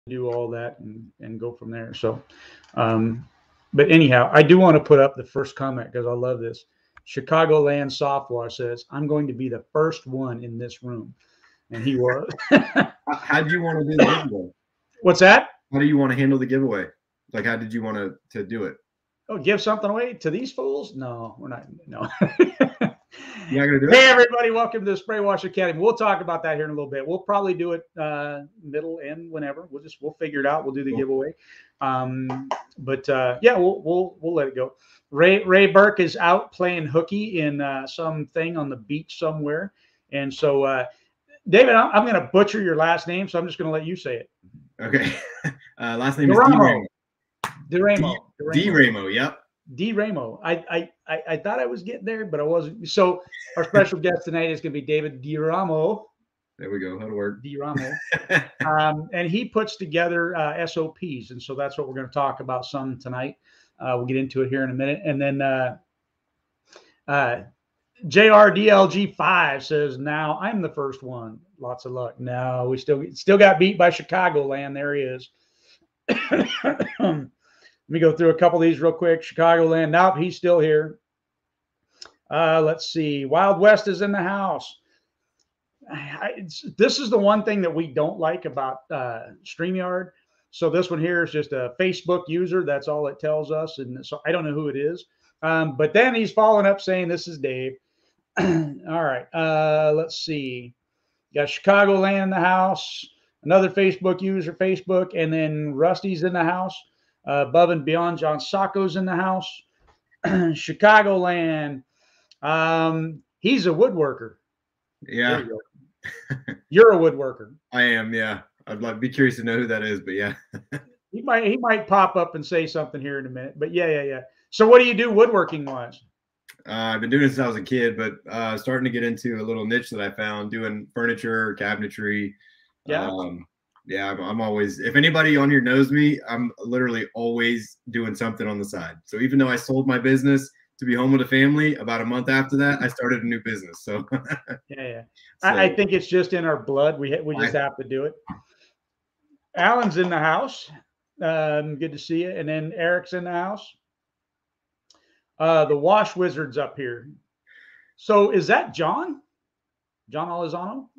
do all that and go from there. So, but anyhow, I do want to put up the first comment because I love this. Chicagoland Software says, I'm going to be the first one in this room. And he was. How did you want to do the giveaway? What's that? How do you want to handle the giveaway? Like, how did you want to do it? Oh, give something away to these fools? No, we're not. No. You're not gonna do it? Hey, everybody, welcome to the Spray Wash Academy. We'll talk about that here in a little bit. We'll probably do it middle, end, whenever. We'll figure it out. We'll do the giveaway. Yeah, we'll let it go. Ray Burke is out playing hooky in something on the beach somewhere. And so, David, I'm going to butcher your last name, so I'm just going to let you say it. Okay. Last name DeRamo. is DeRamo. Yep. DeRamo. I thought I was getting there, but I wasn't. So our special guest tonight is going to be David DeRamo. There we go. That'll work. DeRamo. And he puts together SOPs, and so that's what we're going to talk about some tonight. We'll get into it here in a minute, and then JRDLG5 says, "Now I'm the first one. Lots of luck." No, we still got beat by Chicagoland. There he is. Let me go through a couple of these real quick. Chicagoland. Nope, he's still here. Let's see. Wild West is in the house. This is the one thing that we don't like about StreamYard. So this one here is just a Facebook user. That's all it tells us. And so I don't know who it is. But then he's following up saying, this is Dave. All right. Let's see. Got Chicagoland in the house. Another Facebook user, Facebook. And then Rusty's in the house. Above and Beyond, John Sacco's in the house. Chicagoland. He's a woodworker. Yeah. You're a woodworker. I am, yeah. I'd be curious to know who that is, but yeah. he might pop up and say something here in a minute. But yeah. So what do you do woodworking wise? I've been doing it since I was a kid, but starting to get into a little niche that I found doing furniture, cabinetry. Yeah. I'm always, if anybody on here knows me, I'm literally always doing something on the side. So even though I sold my business to be home with a family, about a month after that, I started a new business. So yeah. So, I think it's just in our blood. We just have to do it. Alan's in the house. Good to see you. And then Eric's in the house. The Wash Wizard's up here. So is that John? John Alizano?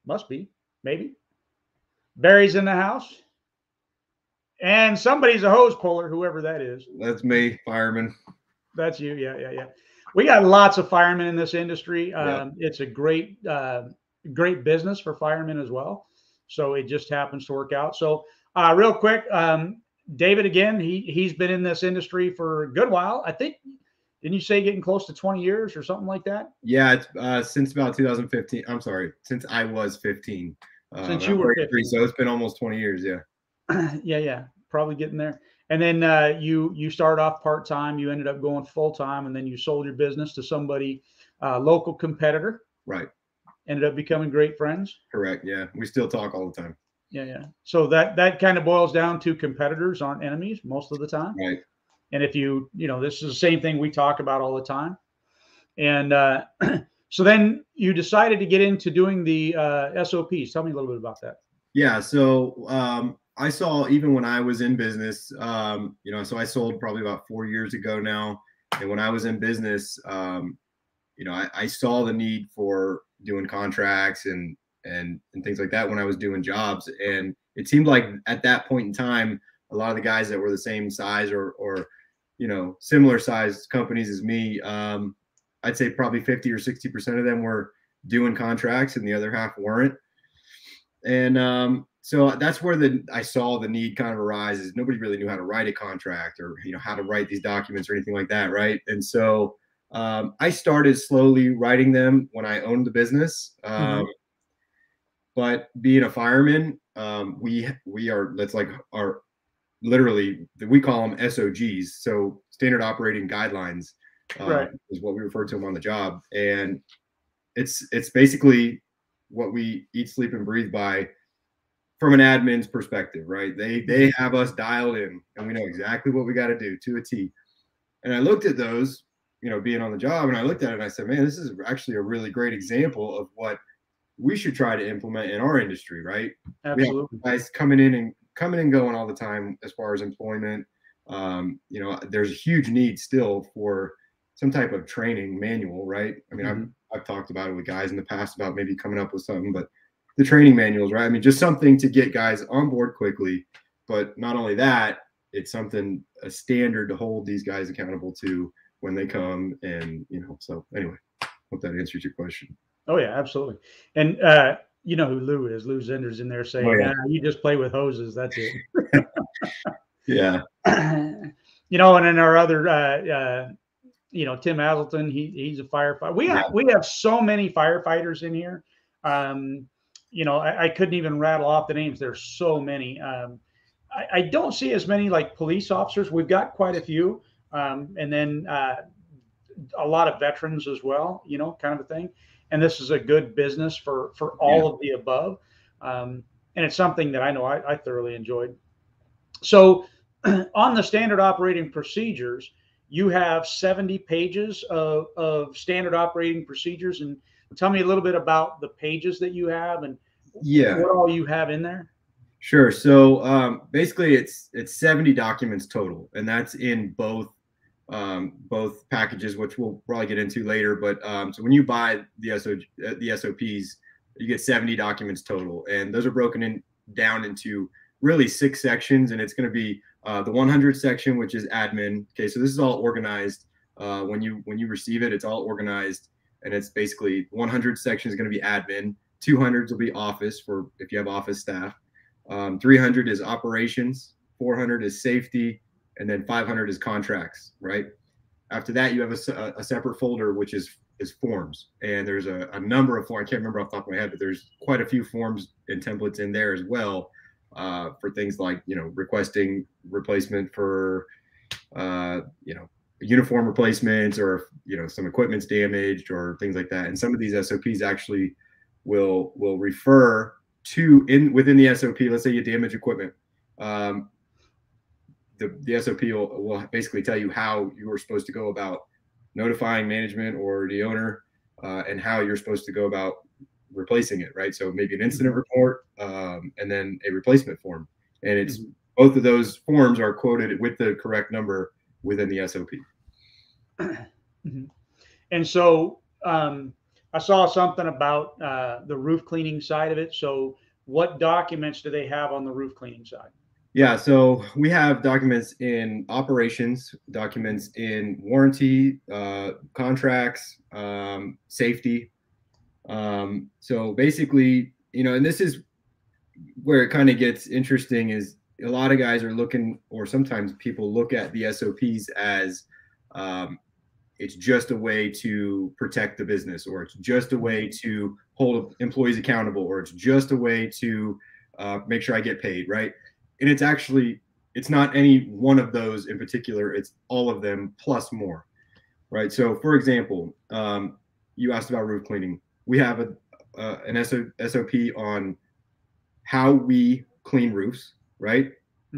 Must be. Maybe. Barry's in the house. And somebody's a hose puller, whoever that is. That's me, fireman. That's you. Yeah. We got lots of firemen in this industry. It's a great business for firemen as well. So it just happens to work out. So real quick, David, again, he's been in this industry for a good while. I think, didn't you say getting close to 20 years or something like that? Yeah, it's since about 2015. I'm sorry, since I was 15. Since you were 15. So it's been almost 20 years, yeah. Yeah. Probably getting there. And then you started off part-time, you ended up going full-time, and then you sold your business to somebody, local competitor. Right. Ended up becoming great friends. Correct. Yeah. We still talk all the time. Yeah. So that kind of boils down to competitors aren't enemies most of the time. Right. And if this is the same thing we talk about all the time. And so then you decided to get into doing the SOPs. Tell me a little bit about that. Yeah. So I saw, even when I was in business, so I sold probably about 4 years ago now. And when I was in business, I saw the need for doing contracts and things like that when I was doing jobs. And it seemed like at that point in time, a lot of the guys that were the same size or similar sized companies as me, I'd say probably 50 or 60% of them were doing contracts and the other half weren't. And so that's where I saw the need kind of arise. Is nobody really knew how to write a contract or how to write these documents or anything like that, right? And so I started slowly writing them when I owned the business. But being a fireman, we call them SOGs, so standard operating guidelines, right, is what we refer to them on the job. And it's basically what we eat, sleep, and breathe by from an admin's perspective, right? They have us dialed in and we know exactly what we got to do to a T. And I looked at those, being on the job, and I looked at it and I said, man, this is actually a really great example of what we should try to implement in our industry, right? Absolutely. We have guys coming in and coming and going all the time as far as employment. You know, there's a huge need still for some type of training manual, right? I mean, I've talked about it with guys in the past about maybe coming up with something, but the training manuals, right? I mean, just something to get guys on board quickly. But not only that, it's something, a standard to hold these guys accountable to when they come. And, you know, so anyway, hope that answers your question. Oh yeah, absolutely. And you know who Lou is. Lou Zender's in there saying, Oh, yeah. you just play with hoses. That's it. Yeah. You know, and then our other, you know, Tim Hazelton, he's a firefighter. We have so many firefighters in here. You know, I couldn't even rattle off the names. There's so many. I don't see as many like police officers. We've got quite a few. And then a lot of veterans as well, you know, kind of a thing. And this is a good business for all of the above. And it's something that I know I thoroughly enjoyed. So on the standard operating procedures, you have 70 pages of standard operating procedures. And tell me a little bit about the pages that you have and what all you have in there. Sure. So basically it's 70 documents total, and that's in both packages, which we'll probably get into later. But so when you buy the SOPs, you get 70 documents total, and those are broken down into really 6 sections. And it's going to be the 100 section, which is admin. Okay, so this is all organized. When you receive it, it's all organized, and it's basically 100 section is going to be admin. 200 will be office for if you have office staff. 300 is operations. 400 is safety. And then 500 is contracts, right? After that, you have a separate folder, which is forms. And there's a number of forms. I can't remember off the top of my head, but there's quite a few forms and templates in there as well for things like, you know, requesting replacement for, you know, uniform replacements, or, you know, some equipment's damaged or things like that. And some of these SOPs actually will refer to within the SOP. Let's say you damage equipment. The SOP will basically tell you how you are supposed to go about notifying management or the owner, and how you're supposed to go about replacing it, right? So maybe an incident report, and then a replacement form. And it's both of those forms are quoted with the correct number within the SOP. And so I saw something about the roof cleaning side of it. So what documents do they have on the roof cleaning side? Yeah, so we have documents in operations, documents in warranty, contracts, safety. So basically, you know, and this is where it kind of gets interesting, is a lot of guys are looking, or sometimes people look at the SOPs as it's just a way to protect the business, or it's just a way to hold employees accountable, or it's just a way to make sure I get paid, right? And it's actually, it's not any one of those in particular. It's all of them plus more, right? So for example, you asked about roof cleaning. We have an SOP on how we clean roofs, right?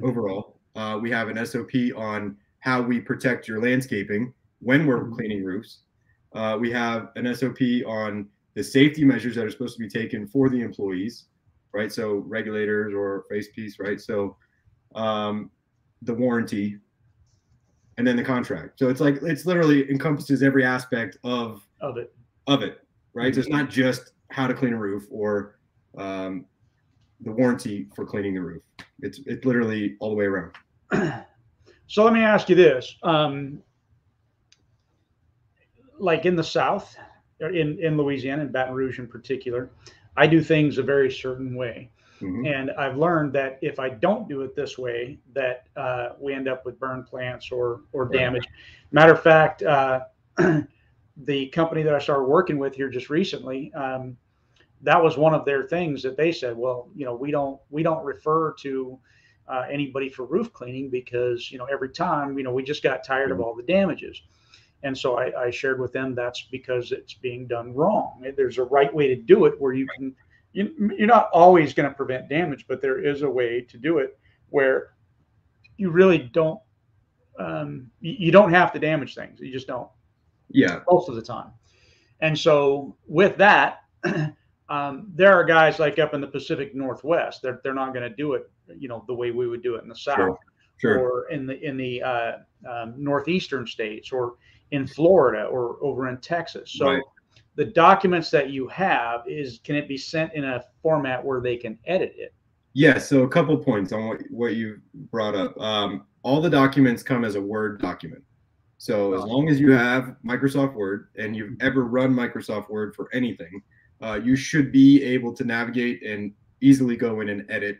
Overall, we have an SOP on how we protect your landscaping when we're cleaning roofs. We have an SOP on the safety measures that are supposed to be taken for the employees, right? So regulators or face piece, right? So the warranty, and then the contract. So it's like, it's literally encompasses every aspect of it, right? So it's not just how to clean a roof or the warranty for cleaning the roof. It's literally all the way around. So let me ask you this. Like in the South, in Louisiana, in Baton Rouge in particular, I do things a very certain way. And I've learned that if I don't do it this way, that we end up with burn plants or damage. Matter of fact, the company that I started working with here just recently, that was one of their things that they said, well, you know, we don't refer to anybody for roof cleaning because, you know, every time, you know, we just got tired of all the damages. And so I shared with them that's because it's being done wrong. There's a right way to do it where you can, you're not always going to prevent damage, but there is a way to do it where you really don't, you don't have to damage things. You just don't. Yeah. Most of the time. And so with that, there are guys like up in the Pacific Northwest, they're not going to do it the way we would do it in the Sure. South, Sure. or in the northeastern states, or in Florida, or over in Texas. So Right. the documents that you have, can it be sent in a format where they can edit it? Yeah. So a couple points on what you brought up. All the documents come as a Word document. So as long as you have Microsoft Word and you've ever run Microsoft Word for anything, you should be able to navigate and easily go in and edit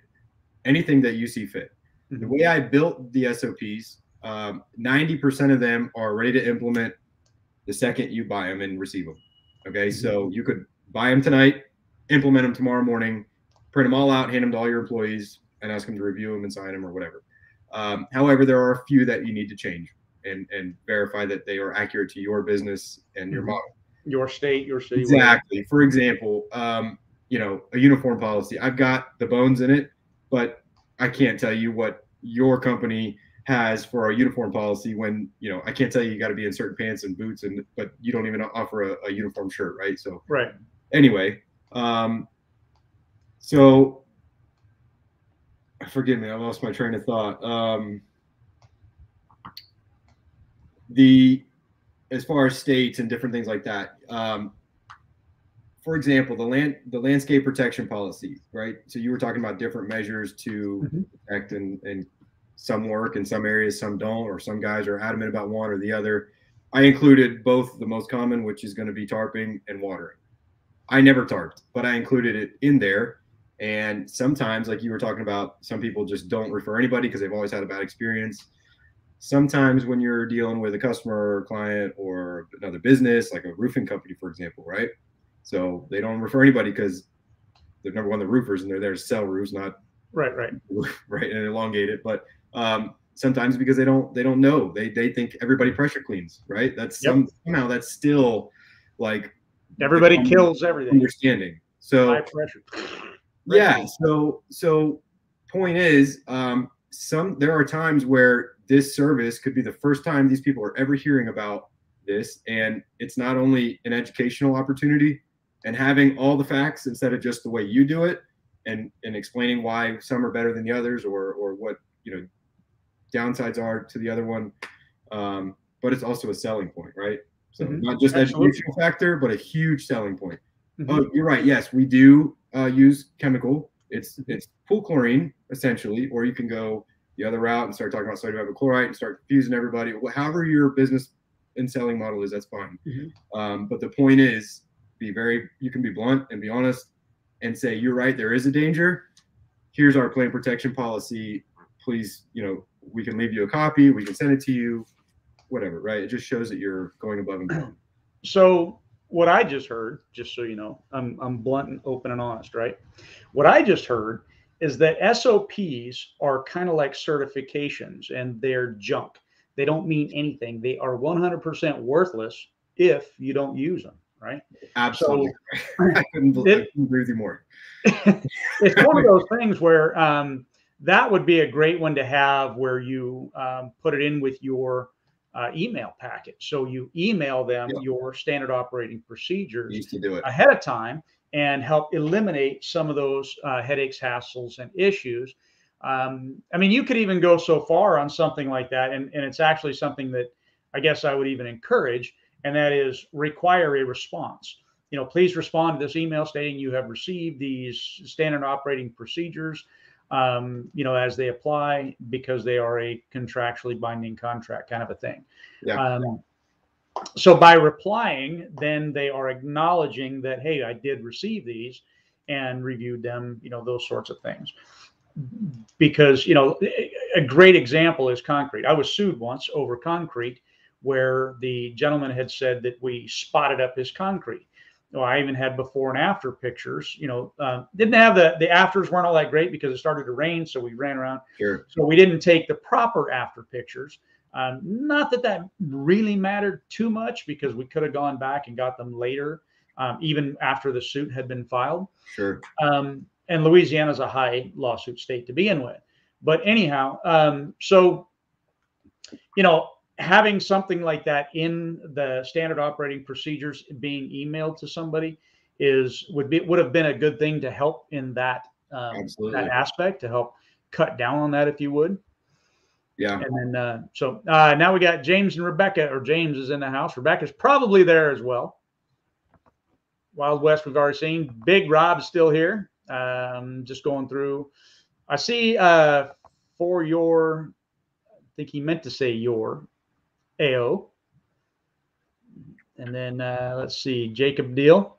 anything that you see fit. The way I built the SOPs, 90% of them are ready to implement the second you buy them and receive them. Okay, so you could buy them tonight, implement them tomorrow morning, print them all out, hand them to all your employees, and ask them to review them and sign them or whatever. However, there are a few that you need to change and verify that they are accurate to your business and your model. Your state, your city. Exactly. For example, a uniform policy. I've got the bones in it, but I can't tell you what your company has for a uniform policy when, I can't tell you got to be in certain pants and boots, but you don't even offer a uniform shirt, right? So anyway, so forgive me, I lost my train of thought. As far as states and different things like that, for example, the landscape protection policy, right? So you were talking about different measures to protect, and some work in some areas, some don't, or some guys are adamant about one or the other. I included both the most common, which is going to be tarping and watering. I never tarped, but I included it in there. And sometimes, like you were talking about, some people just don't refer anybody because they've always had a bad experience. Sometimes when you're dealing with a customer or client or another business, like a roofing company, for example, right? So they don't refer anybody because they're number one, the roofers, and they're there to sell roofs, not right, and elongate it. But sometimes because they don't know, they think everybody pressure cleans, right? That's somehow that's still like everybody kills everything. Understanding. So high pressure. Yeah. So point is, there are times where this service could be the first time these people are ever hearing about this, and it's not only an educational opportunity, and having all the facts instead of just the way you do it, and explaining why some are better than the others, or what downsides are to the other one. But it's also a selling point, right? So not just educational factor, but a huge selling point. Oh, you're right. Yes, we do use chemical. It's pool chlorine essentially, or you can go the other route and start talking about sodium hypochlorite and start confusing everybody. However your business and selling model is, that's fine. But the point is, you can be blunt and be honest and say, you're right, there is a danger. Here's our plant protection policy. Please, we can leave you a copy. We can send it to you, whatever, right? It just shows that you're going above and beyond. So what I just heard, just so you know, I'm blunt and open and honest, right? What I just heard is that SOPs are kind of like certifications, and they're junk. They don't mean anything. They are 100% worthless if you don't use them, right? Absolutely. So, I couldn't agree with you more. It's one of those things where that would be a great one to have, where you put it in with your email packet. So you email them your standard operating procedures used to do it ahead of time, and help eliminate some of those headaches, hassles, and issues. I mean, you could even go so far on something like that, and it's actually something that I guess I would even encourage, and that is require a response. Please respond to this email stating you have received these standard operating procedures, as they apply, because they are a contractually binding contract, kind of a thing. So by replying, then they are acknowledging that, hey, I did receive these and reviewed them, those sorts of things. Because, a great example is concrete. I was sued once over concrete, where the gentleman had said that we spotted up his concrete. Well, I even had before and after pictures. Didn't have the afters weren't all that great because it started to rain, so we ran around. Sure. So we didn't take the proper after pictures. Not that really mattered too much, because we could have gone back and got them later, even after the suit had been filed. Sure. And Louisiana is a high lawsuit state to begin with. But anyhow, so having something like that in the standard operating procedures being emailed to somebody would have been a good thing to help in that that aspect, to help cut down on that if you would. Yeah. And then, so now we got James and Rebecca, or James is in the house. Rebecca's probably there as well. Wild West, we've already seen. Big Rob's still here. Just going through. I see for your, I think he meant to say your, AO. And then let's see, Jacob Deal.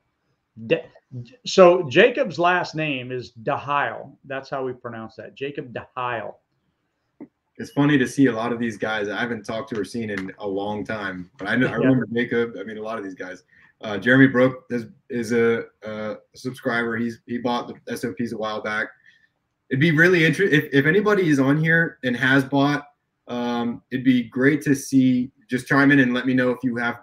So Jacob's last name is DeHile. That's how we pronounce that. Jacob DeHile. It's funny to see a lot of these guys I haven't talked to or seen in a long time, but I remember Jacob. I mean, a lot of these guys. Jeremy Brook is a subscriber. He bought the SOPs a while back. It'd be really interesting if anybody is on here and has bought. It'd be great to see. Just chime in and let me know if you have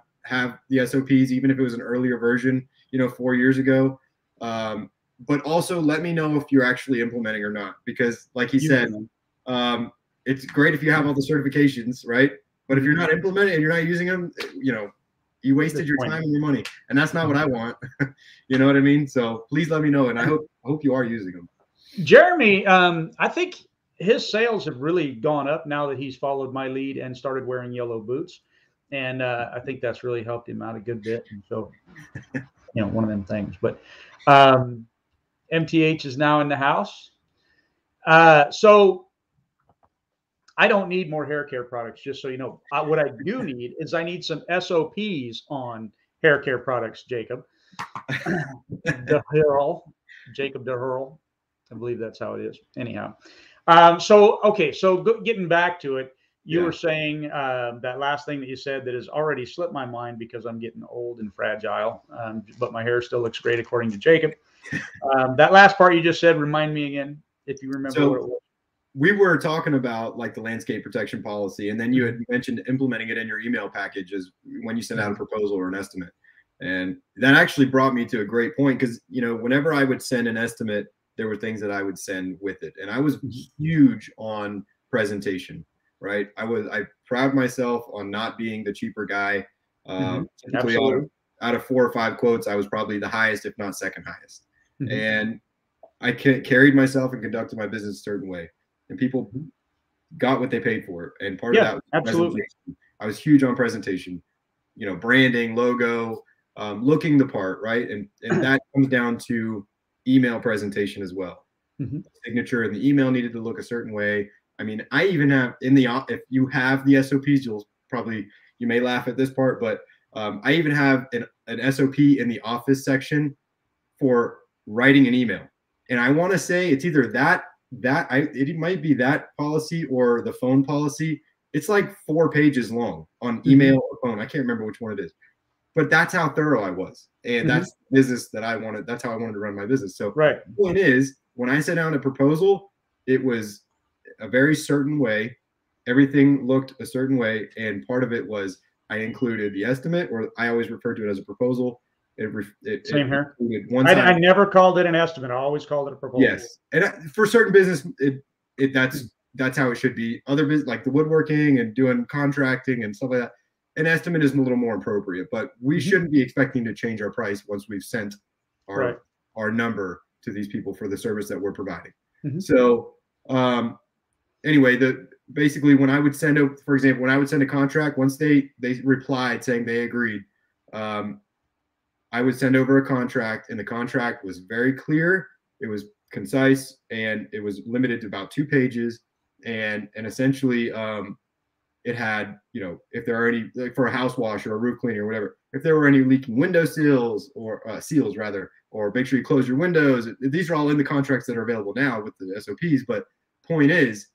the SOPs, even if it was an earlier version, 4 years ago. But also let me know if you're actually implementing or not, because like he said, it's great if you have all the certifications, right? But if you're not implementing and you're not using them, you wasted your time and your money, and that's not what I want. You know what I mean? So please let me know, and I hope you are using them. Jeremy, I think his sales have really gone up now that he's followed my lead and started wearing yellow boots, and I think that's really helped him out a good bit. And so, one of them things. But MTH is now in the house, so I don't need more hair care products, just so you know. What I do need is I need some SOPs on hair care products, Jacob. Jacob DeHurl. I believe that's how it is. Anyhow. So getting back to it, you were saying that last thing that you said that has already slipped my mind because I'm getting old and fragile, but my hair still looks great according to Jacob. That last part you just said, remind me again, if you remember what it was. We were talking about like the landscape protection policy, and then you had mentioned implementing it in your email package as when you send out a proposal or an estimate. And that actually brought me to a great point, because, whenever I would send an estimate, there were things that I would send with it. And I was huge on presentation, right? I pride myself on not being the cheaper guy. Typically out of 4 or 5 quotes, I was probably the highest, if not second highest. And I carried myself and conducted my business a certain way. And people got what they paid for. And part of that was absolutely. I was huge on presentation, branding, logo, looking the part, right? And that comes down to email presentation as well. Signature and the email needed to look a certain way. I mean, I even have if you have the SOPs, you may laugh at this part, but I even have an SOP in the office section for writing an email. And I want to say it's either it might be that policy or the phone policy. It's like 4 pages long on email or phone. I can't remember which one it is, but that's how thorough I was. And that's the business that I wanted. That's how I wanted to run my business. So the point is, when I sent out a proposal, it was a very certain way. Everything looked a certain way. And part of it was I included the estimate, or I always refer to it as a proposal. Same here. I never called it an estimate. I always called it a proposal. Yes, and for certain business, that's how it should be. Other business, like the woodworking and doing contracting and stuff like that, an estimate is a little more appropriate. But we shouldn't be expecting to change our price once we've sent our number to these people for the service that we're providing. So anyway, basically when I would send a contract, once they replied saying they agreed, I would send over a contract, and the contract was very clear. It was concise, and it was limited to about 2 pages. And essentially, it had, if there are any, like for a house wash or a roof cleaning or whatever, if there were any leaking window seals or seals rather, or make sure you close your windows. These are all in the contracts that are available now with the SOPs. But point is,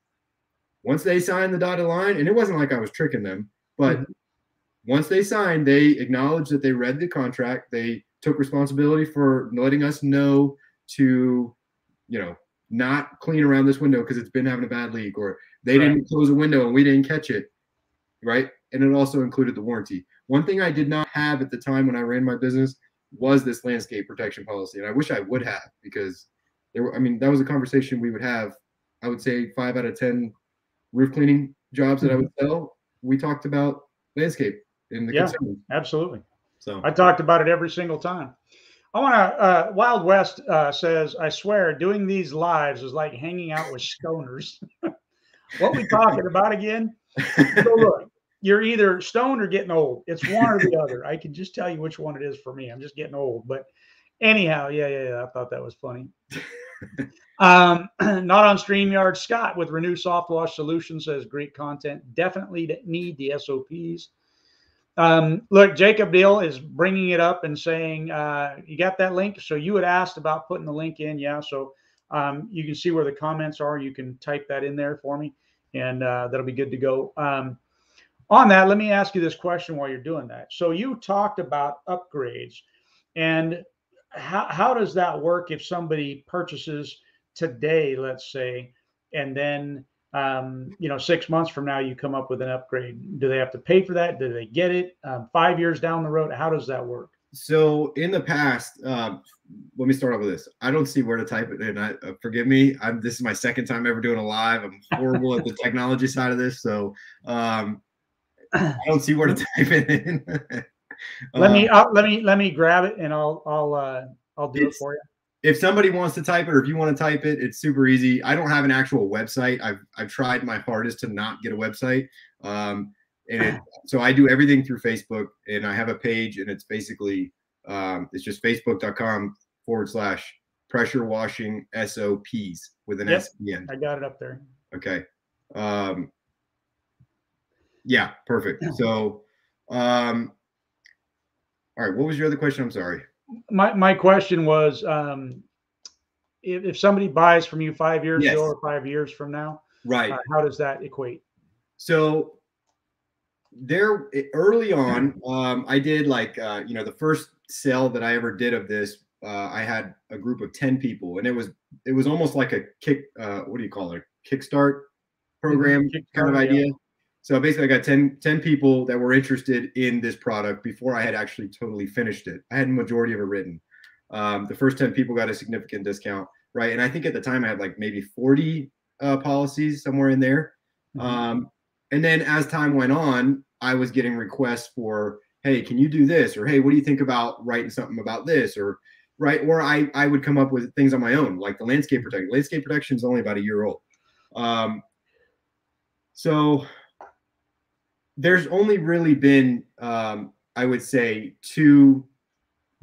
once they signed the dotted line, and it wasn't like I was tricking them, but once they signed, they acknowledged that they read the contract. They took responsibility for letting us know to, not clean around this window because it's been having a bad leak, or they didn't close a window and we didn't catch it, right? And it also included the warranty. One thing I did not have at the time when I ran my business was this landscape protection policy, and I wish I would have, because that was a conversation we would have. I would say 5 out of 10 roof cleaning jobs that I would sell, we talked about landscape. Absolutely. So I talked about it every single time. I want to. Wild West says, "I swear, doing these lives is like hanging out with stoners." What we talking about again? So look, you're either stoned or getting old. It's one or the other. I can just tell you which one it is for me. I'm just getting old. But anyhow, yeah. I thought that was funny. Not on StreamYard. Scott with Renew Soft Wash Solutions says great content. Definitely need the SOPs. Look, Jacob Deal is bringing it up and saying, you got that link? So you had asked about putting the link in. Yeah. So you can see where the comments are. You can type that in there for me, and that'll be good to go. On that, let me ask you this question while you're doing that. So you talked about upgrades, and how does that work if somebody purchases today, let's say, and then 6 months from now you come up with an upgrade? Do they have to pay for that? Do they get it 5 years down the road? How does that work? So in the past, let me start off with this. I don't see where to type it in. Forgive me. This is my second time ever doing a live. I'm horrible at the technology side of this, so I don't see where to type it in. Let me grab it and I'll do it for you. If somebody wants to type it, or if you want to type it, it's super easy. I don't have an actual website. I've tried my hardest to not get a website. So I do everything through Facebook, and I have a page, and it's basically it's just facebook.com/pressure washing SOPs with an S at the end. I got it up there. Okay. Yeah, perfect. So all right, what was your other question? I'm sorry. My question was, if somebody buys from you 5 years ago or 5 years from now, right? How does that equate? So there, early on, I did the first sale that I ever did of this. I had a group of 10 people, and it was almost like a what do you call it? A Kickstart program kind of idea. So basically, I got 10 people that were interested in this product before I had actually totally finished it. I had the majority of it written. The first 10 people got a significant discount, right? And I think at the time I had like maybe 40 policies somewhere in there. And then as time went on, I was getting requests for, hey, can you do this? Or, hey, what do you think about writing something about this? Or, right. Or I would come up with things on my own, like the landscape protection. Landscape protection is only about a year old. So there's only really been, I would say, two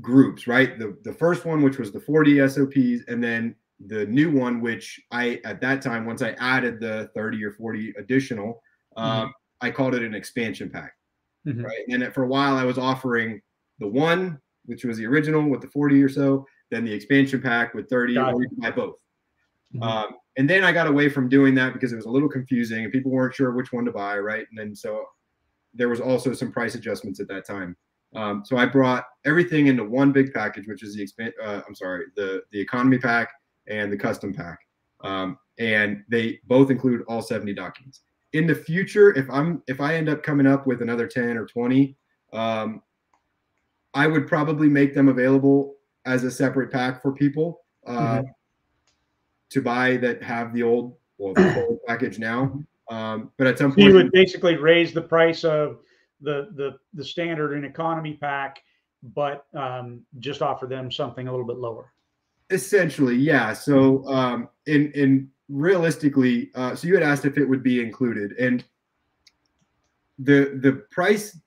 groups, right? The first one, which was the 40 SOPs, and then the new one, which at that time, once I added the 30 or 40 additional, I called it an expansion pack, right? And then for a while, I was offering the one, which was the original with the 40 or so, then the expansion pack with 30, or you can buy both. And then I got away from doing that because it was a little confusing and people weren't sure which one to buy, right? And then so there was also some price adjustments at that time. So I brought everything into one big package, which is the economy pack and the custom pack. And they both include all 70 documents. In the future, if I end up coming up with another 10 or 20, I would probably make them available as a separate pack for people to buy that have the old package now. But at some point, you would basically raise the price of the standard and economy pack, but just offer them something a little bit lower. Essentially, yeah. So in realistically, so you had asked if it would be included, and the price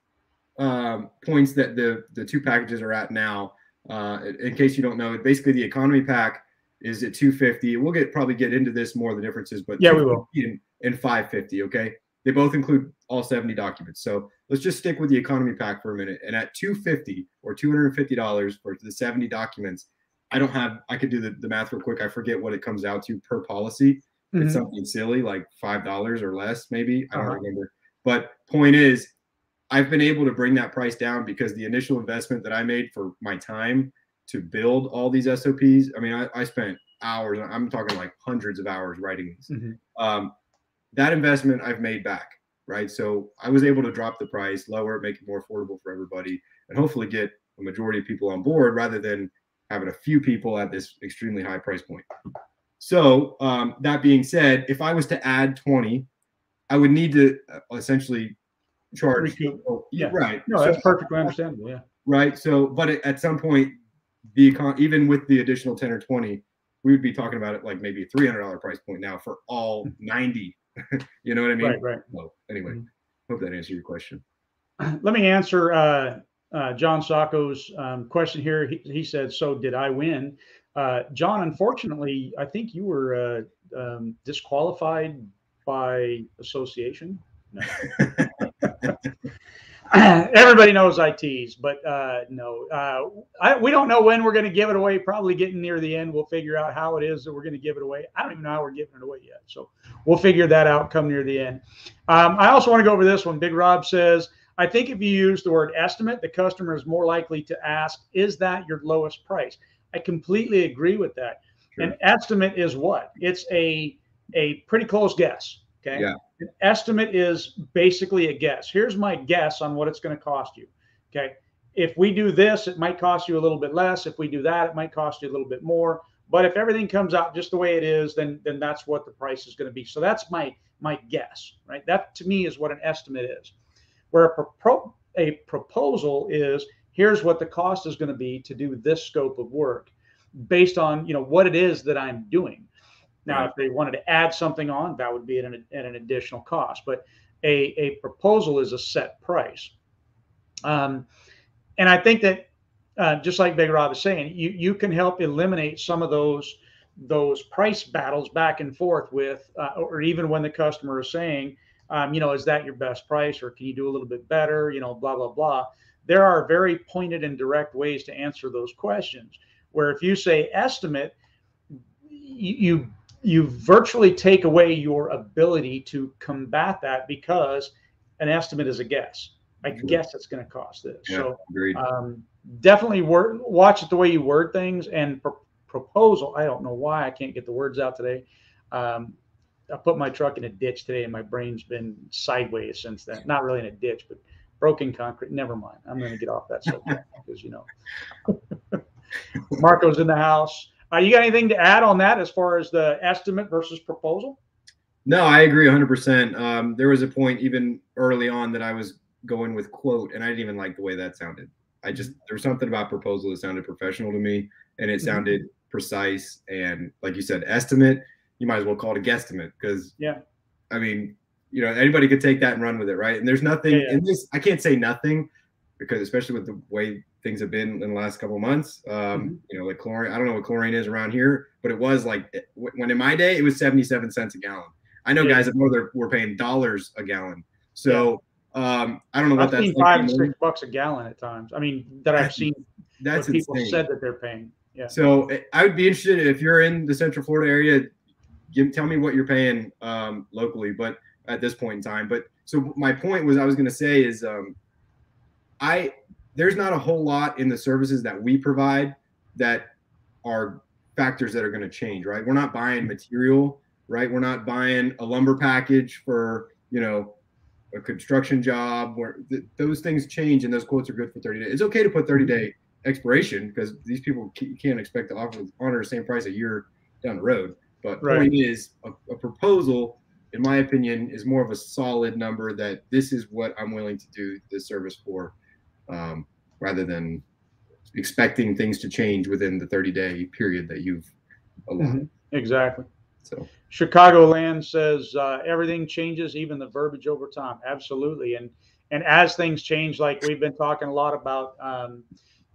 points that the two packages are at now. In case you don't know, basically the economy pack is at $250. We'll probably get into this more, the differences, but yeah, we will. And $550. Okay, they both include all 70 documents. So let's just stick with the economy pack for a minute. And at $250 or $250 for the 70 documents, I could do the math real quick. I forget what it comes out to per policy. It's something silly like $5 or less, maybe. I don't remember. But point is, I've been able to bring that price down because the initial investment that I made for my time to build all these SOPs, I mean, I spent hours, I'm talking like hundreds of hours writing these. That investment I've made back, right? So I was able to drop the price, lower it, make it more affordable for everybody, and hopefully get a majority of people on board rather than having a few people at this extremely high price point. So that being said, if I was to add 20, I would need to essentially charge. Yeah, right. No, that's perfectly understandable. Yeah. Right. So, but at some point, even with the additional 10 or 20, we would be talking about it like maybe a $300 price point now for all 90. You know what I mean? Right. So anyway, hope that answered your question. Let me answer John Sacco's question here. He said, "So did I win?" John, unfortunately, I think you were disqualified by association. No. Everybody knows I tease, but no. We don't know when we're going to give it away. Probably getting near the end, we'll figure out how it is that we're going to give it away. I don't even know how we're giving it away yet, so we'll figure that out come near the end. I also want to go over this one. Big Rob says, I think if you use the word estimate, the customer is more likely to ask, is that your lowest price? I completely agree with that. Sure. An estimate is what? It's a pretty close guess. Okay. Yeah. An estimate is basically a guess. Here's my guess on what it's going to cost you. Okay. If we do this, it might cost you a little bit less. If we do that, it might cost you a little bit more. But if everything comes out just the way it is, then that's what the price is going to be. So that's my guess, right? That to me is what an estimate is. Where a proposal is, here's what the cost is going to be to do this scope of work based on, what it is that I'm doing. Now, right. If they wanted to add something on, that would be at an additional cost. But a proposal is a set price. And I think that just like Big Rob is saying, you can help eliminate some of those price battles back and forth with, or even when the customer is saying, is that your best price, or can you do a little bit better? Blah, blah, blah. There are very pointed and direct ways to answer those questions, where if you say estimate, you virtually take away your ability to combat that, because an estimate is a guess. I guess it's going to cost this. Yeah, so definitely watch it the way you word things. And proposal, I don't know why I can't get the words out today. I put my truck in a ditch today, and my brain's been sideways since then. Not really in a ditch, but broken concrete. Never mind. I'm going to get off that subject because, Marco's in the house. You got anything to add on that as far as the estimate versus proposal? No, I agree 100%. There was a point even early on that I was going with quote, and I didn't even like the way that sounded. There was something about proposal that sounded professional to me, and it sounded precise. And like you said, estimate, you might as well call it a guesstimate, because I mean, anybody could take that and run with it, right? And there's nothing in this. I can't say nothing, because especially with the way things have been in the last couple of months, like chlorine. I don't know what chlorine is around here, but it was like, when in my day, it was 77 cents a gallon. I know guys that were paying dollars a gallon. So I don't know what that's like. I've seen $5 and $6 a gallon at times. I mean, that I've seen. That's what people said that they're paying. Yeah. So I would be interested, if you're in the Central Florida area, tell me what you're paying locally, but at this point in time. But so my point was, I was going to say is, there's not a whole lot in the services that we provide that are factors that are going to change, right? We're not buying material, right? We're not buying a lumber package for, a construction job, where those things change, and those quotes are good for 30 days. It's okay to put 30-day expiration, because these people can't expect to honor the same price a year down the road. But the point is, a proposal, in my opinion, is more of a solid number that this is what I'm willing to do this service for, rather than expecting things to change within the 30-day period that you've allotted. Exactly. So Chicagoland says everything changes, even the verbiage over time. Absolutely. And as things change, like we've been talking a lot about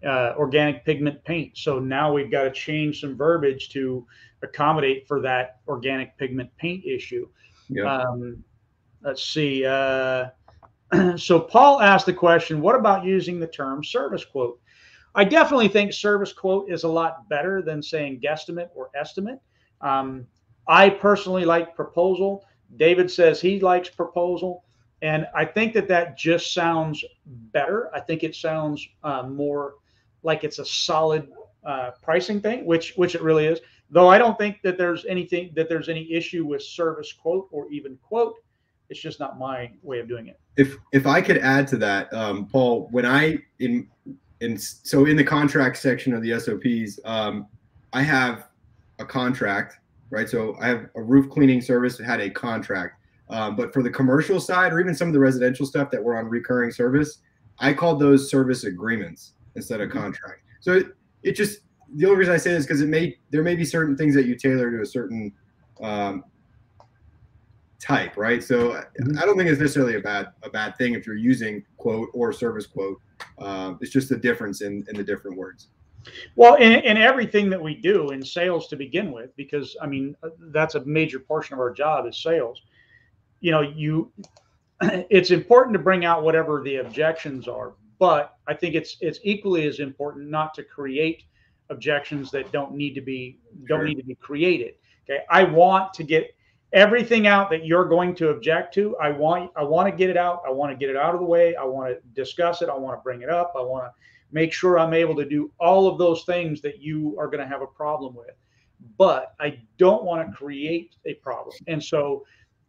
organic pigment paint. So now we've got to change some verbiage to accommodate for that organic pigment paint issue. Yep. Let's see. So Paul asked the question, what about using the term service quote? I definitely think service quote is a lot better than saying guesstimate or estimate. I personally like proposal. David says he likes proposal. And I think that just sounds better. I think it sounds more like it's a solid pricing thing, which it really is. Though I don't think that there's any issue with service quote or even quote. It's just not my way of doing it. If I could add to that, Paul, when in the contract section of the SOPs, I have a contract, right? So I have a roof cleaning service that had a contract. But for the commercial side, or even some of the residential stuff that were on recurring service, I called those service agreements instead of contract. So it just, the only reason I say this is because there may be certain things that you tailor to a certain type, right? So I don't think it's necessarily a bad thing if you're using quote or service quote. It's just the difference in the different words. Well, in everything that we do in sales to begin with, because I mean, that's a major portion of our job is sales. You know, it's important to bring out whatever the objections are, but I think it's equally as important not to create objections that don't need to be created. Okay, I want to get everything out that you're going to object to. I want to get it out. I want to get it out of the way. I want to discuss it. I want to bring it up. I want to make sure I'm able to do all of those things that you are going to have a problem with. But I don't want to create a problem. And so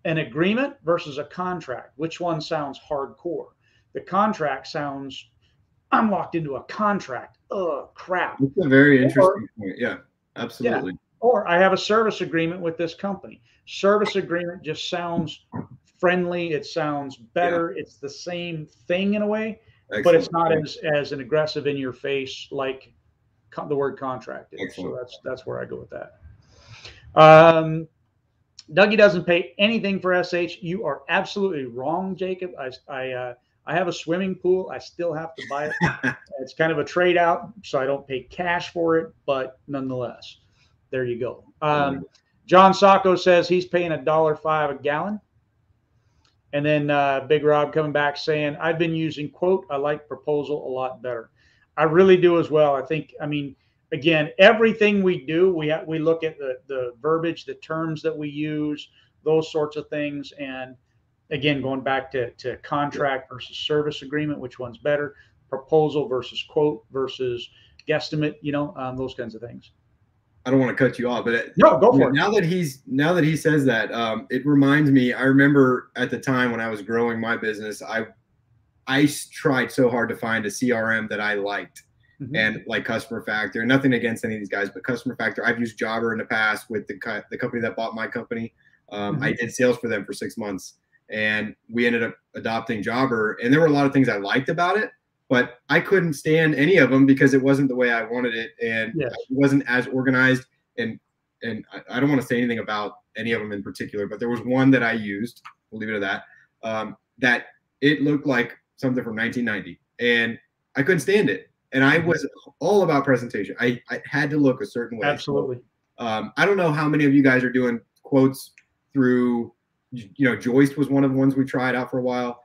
an agreement versus a contract, which one sounds hardcore? The contract sounds, I'm locked into a contract. Oh, crap. It's a very interesting point. Yeah, absolutely. Yeah. Or I have a service agreement with this company. Service agreement just sounds friendly. It sounds better. Yeah. It's the same thing in a way. Excellent. But it's not as an aggressive in your face like the word contract is. Excellent. So that's where I go with that. Dougie doesn't pay anything for SH. You are absolutely wrong, Jacob. I have a swimming pool. I still have to buy it. It's kind of a trade out, so I don't pay cash for it, but nonetheless, there you go. John Sacco says he's paying $1.05 a gallon. And then Big Rob coming back saying, I've been using quote. I like proposal a lot better. I really do as well. I mean, again, everything we do, we look at the verbiage, the terms that we use, those sorts of things. And again, going back to contract versus service agreement, which one's better? Proposal versus quote versus guesstimate, those kinds of things. I don't want to cut you off, but no, go for it. Now that he says that, it reminds me. I remember at the time when I was growing my business, I tried so hard to find a CRM that I liked, and like Customer Factor. Nothing against any of these guys, but Customer Factor. I've used Jobber in the past with the company that bought my company. I did sales for them for 6 months, and we ended up adopting Jobber. And there were a lot of things I liked about it, but I couldn't stand any of them because it wasn't the way I wanted it, and it wasn't as organized. And I don't want to say anything about any of them in particular, but there was one that I used. We'll leave it at that. That it looked like something from 1990, and I couldn't stand it. And I was all about presentation. I had to look a certain way. Absolutely. So, I don't know how many of you guys are doing quotes through. Joist was one of the ones we tried out for a while.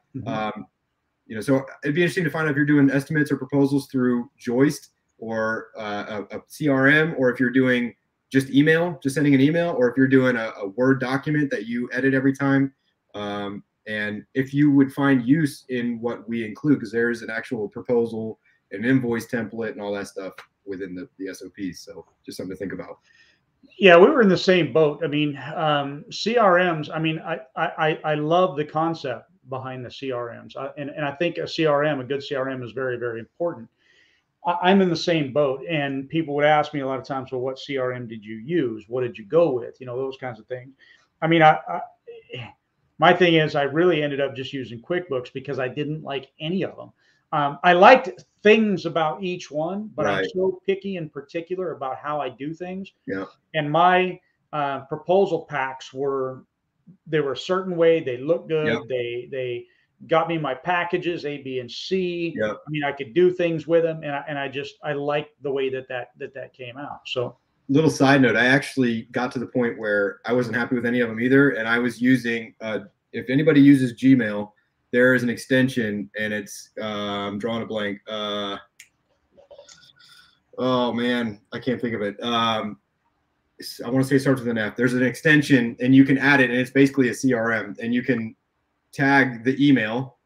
So it'd be interesting to find out if you're doing estimates or proposals through Joist or a CRM, or if you're doing just email, just sending an email, or if you're doing a Word document that you edit every time. And if you would find use in what we include, because there is an actual proposal, an invoice template, and all that stuff within the SOPs. So just something to think about. Yeah, we were in the same boat. I mean, CRMs, I mean, I love the concept behind the CRMs. And I think a good CRM is very, very important. I'm in the same boat, and people would ask me a lot of times, well, what CRM did you use? What did you go with? Those kinds of things. I mean, my thing is I really ended up just using QuickBooks because I didn't like any of them. I liked things about each one, but I'm so picky in particular about how I do things. Yeah. And my proposal packs were a certain way. They looked good. Yep. They got me my packages A, B, and C. Yep. I mean, I could do things with them, and I liked the way that came out. So, little side note, I actually got to the point where I wasn't happy with any of them either, and I was using. If anybody uses Gmail, there is an extension, and it's I'm drawing a blank. Oh man, I can't think of it. I want to say it starts with an F. There's an extension, and you can add it, and it's basically a CRM, and you can tag the email,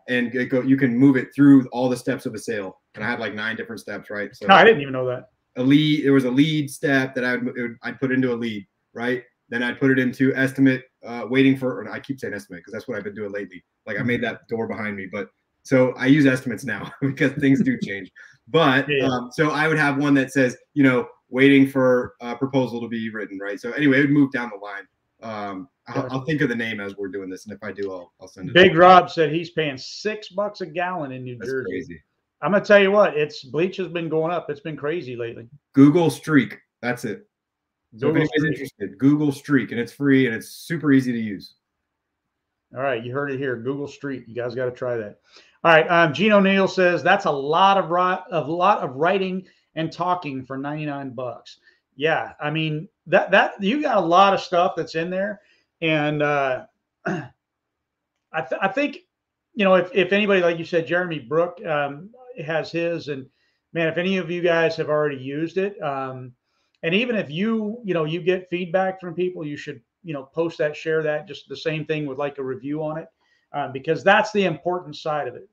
and you can move it through all the steps of a sale. And I had like 9 different steps, right? So no, I didn't even know that. There was a lead step that I'd put into a lead, right? Then I'd put it into estimate, waiting for, or I keep saying estimate because that's what I've been doing lately. Like I made that door behind me, but so I use estimates now because things do change. But so I would have one that says, waiting for a proposal to be written, right? So anyway, it would move down the line. I'll think of the name as we're doing this, and if I do, I'll send it. Big Rob said he's paying $6 a gallon in New Jersey. Crazy. I'm gonna tell you what, bleach has been going up. It's been crazy lately. Google Streak. That's it. So Google if anybody's interested, Google Streak, and it's free and it's super easy to use. All right, you heard it here. Google Street. You guys got to try that. All right, Gene O'Neill says that's a lot of writing and talking for $99. Yeah, I mean that you got a lot of stuff that's in there, and I think if anybody, like you said, Jeremy Brook has his, and man, if any of you guys have already used it, and even if you get feedback from people, you should post that, share that, just the same thing with like a review on it, because that's the important side of it.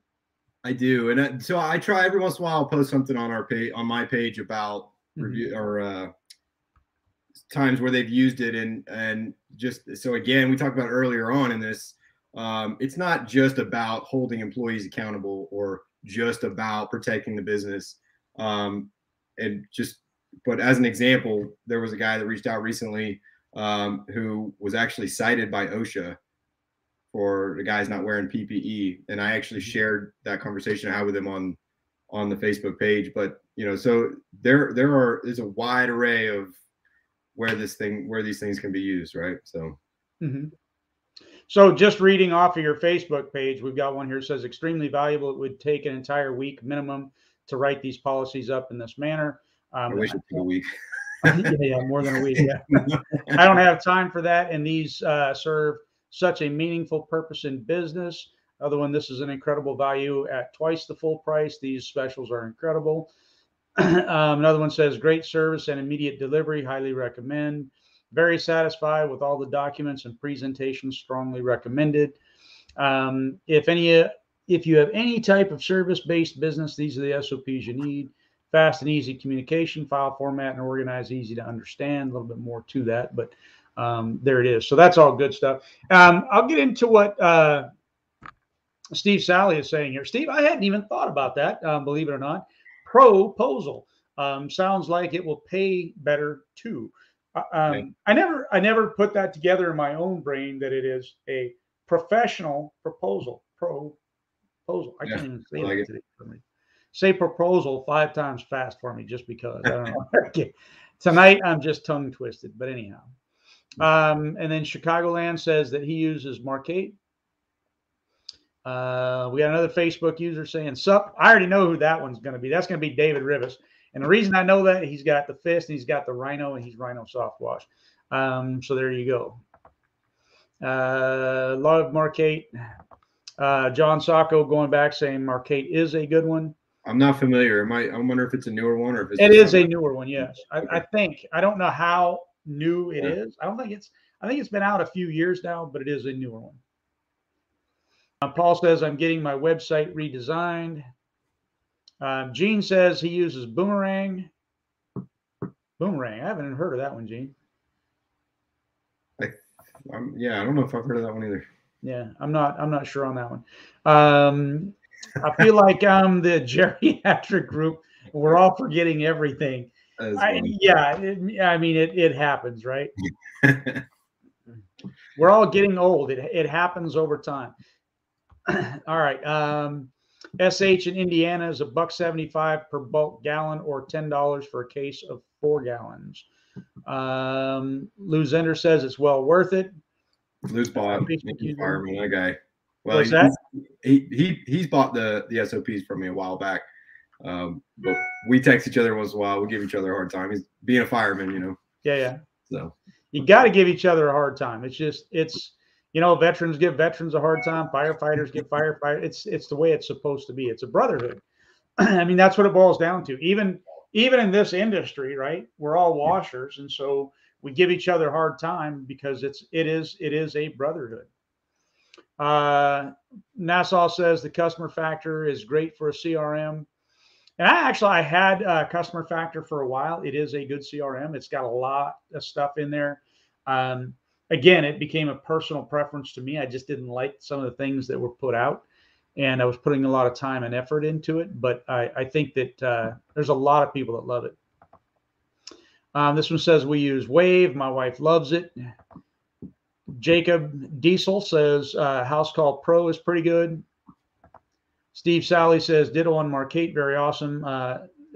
I do, and so I try every once in a while. I'll post something on our page, on my page, about review or times where they've used it, and just so again, we talked about earlier on in this. It's not just about holding employees accountable or just about protecting the business, and just. But as an example, there was a guy that reached out recently who was actually cited by OSHA for the guys not wearing PPE, and I actually shared that conversation I had with him on the Facebook page. But so there's a wide array of where these things can be used, right? So. Mm-hmm. So just reading off of your Facebook page, we've got one here that says extremely valuable. It would take an entire week minimum to write these policies up in this manner. I wish it took a week. Yeah, more than a week. Yeah. I don't have time for that. And these serve such a meaningful purpose in business. Other one, this is an incredible value at twice the full price. These specials are incredible. Another one says great service and immediate delivery. Highly recommend. Very satisfied with all the documents and presentations. Strongly recommended. If you have any type of service-based business, these are the SOPs you need. Fast and easy communication, file format, and organized, easy to understand. A little bit more to that, but there it is. So that's all good stuff. I'll get into what Steve Sally is saying here. Steve, I hadn't even thought about that, believe it or not. Proposal sounds like it will pay better too. I never put that together in my own brain that it is a professional proposal. Proposal. I can't even say that today for me. Say proposal 5 times fast for me, just because. I don't know. Okay. Tonight I'm just tongue twisted, but anyhow. And then Chicagoland says that he uses Marquette. We got another Facebook user saying Sup. I already know who that one's going to be. That's going to be David Rivas. And the reason I know that, he's got the fist and he's got the rhino and he's rhino soft wash. So there you go. Love Marquette. John Sacco going back saying Marquette is a good one. I'm not familiar. I wonder if it's a newer one or if it's. It is a newer one. Yes, I think. I don't know how new it is. I think it's been out a few years now, but it is a newer one. Paul says I'm getting my website redesigned. Gene says he uses Boomerang. Boomerang. I haven't heard of that one, Gene. I don't know if I've heard of that one either. Yeah, I'm not sure on that one. I feel like I'm the geriatric group. We're all forgetting everything. It happens, right? We're all getting old. It happens over time. All right. SH in Indiana is $1.75 per bulk gallon or $10 for a case of 4 gallons. Lou Zender says it's well worth it. Lou's bought fireman, that guy. Well, what's that? He's bought the SOPs from me a while back. But we text each other once in a while. We give each other a hard time. He's being a fireman, Yeah. So you got to give each other a hard time. It's veterans give veterans a hard time. Firefighters give firefighters. It's the way it's supposed to be. It's a brotherhood. I mean, that's what it boils down to. Even in this industry, right? We're all washers, and so we give each other a hard time because it is a brotherhood. Nassau says the customer factor is great for a CRM. And I had customer factor for a while. It is a good CRM. It's got a lot of stuff in there. Again, it became a personal preference to me. I just didn't like some of the things that were put out, and I was putting a lot of time and effort into it. But I think that there's a lot of people that love it. This one says we use Wave. My wife loves it. Jacob Diesel says House Call Pro is pretty good. Steve Sally says, ditto on Marquette, very awesome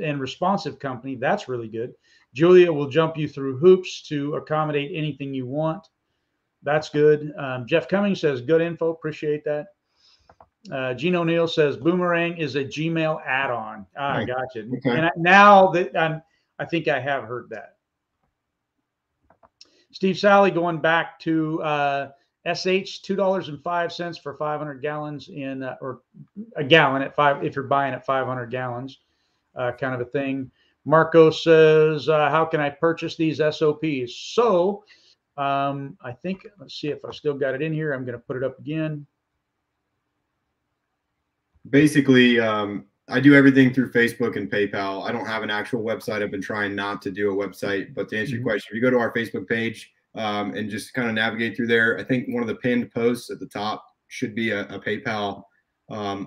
and responsive company. That's really good. Julia will jump you through hoops to accommodate anything you want. That's good. Jeff Cummings says, good info. Appreciate that. Gene O'Neill says, Boomerang is a Gmail add-on. I gotcha. Okay. And now that I think I have heard that. Steve Sally going back to SH, $2.05 for 500 gallons in, or a gallon at five, if you're buying at 500 gallons, kind of a thing. Marco says, how can I purchase these SOPs? So I think, let's see if I still got it in here. I'm going to put it up again. Basically, I do everything through Facebook and PayPal. I don't have an actual website. I've been trying not to do a website, but to answer your question, if you go to our Facebook page and just kind of navigate through there, I think one of the pinned posts at the top should be a PayPal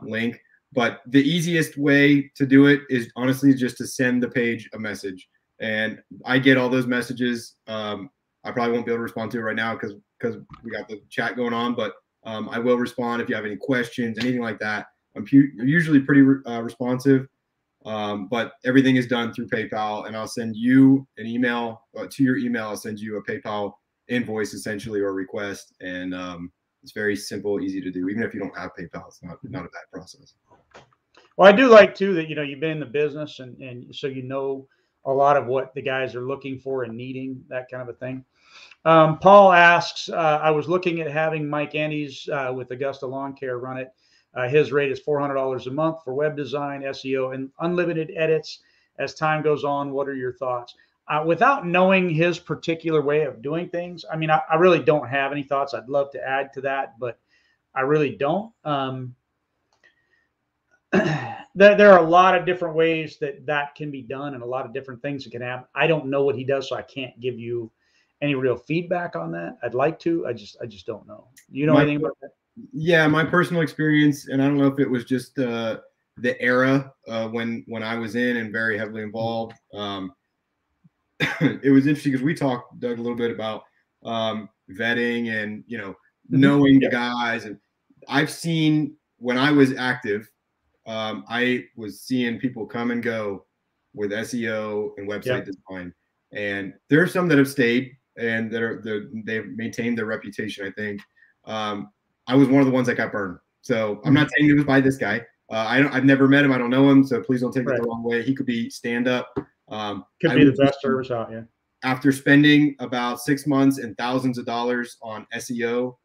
link. But the easiest way to do it is honestly just to send the page a message. And I get all those messages. I probably won't be able to respond to it right now because we got the chat going on, but I will respond if you have any questions, anything like that. I'm usually pretty responsive, but everything is done through PayPal, and I'll send you an email to your email. I'll send you a PayPal invoice essentially, or request, and it's very simple, easy to do. Even if you don't have PayPal, it's not a bad process. Well, I do like too that, you know, you've been in the business and so you know a lot of what the guys are looking for and needing, that kind of a thing. Paul asks, I was looking at having Mike Andes with Augusta Lawn Care run it. His rate is $400 a month for web design, SEO, and unlimited edits as time goes on. What are your thoughts? Without knowing his particular way of doing things, I mean, I really don't have any thoughts. I'd love to add to that, but I really don't. There are a lot of different ways that can be done and a lot of different things that can happen. I don't know what he does, so I can't give you any real feedback on that. I'd like to. I just don't know. You know anything about that? Yeah, my personal experience, and I don't know if it was just the era when I was in and very heavily involved. It was interesting because we talked, Doug, a little bit about vetting and, you know, knowing the guys. And I've seen when I was active, I was seeing people come and go with SEO and website design, and there are some that have stayed and they've maintained their reputation. I think I was one of the ones that got burned. So I'm not saying it was by this guy. I've never met him. I don't know him. So please don't take it the wrong way. He could be stand up. Could be the best service out. Yeah. After spending about 6 months and thousands of dollars on SEO,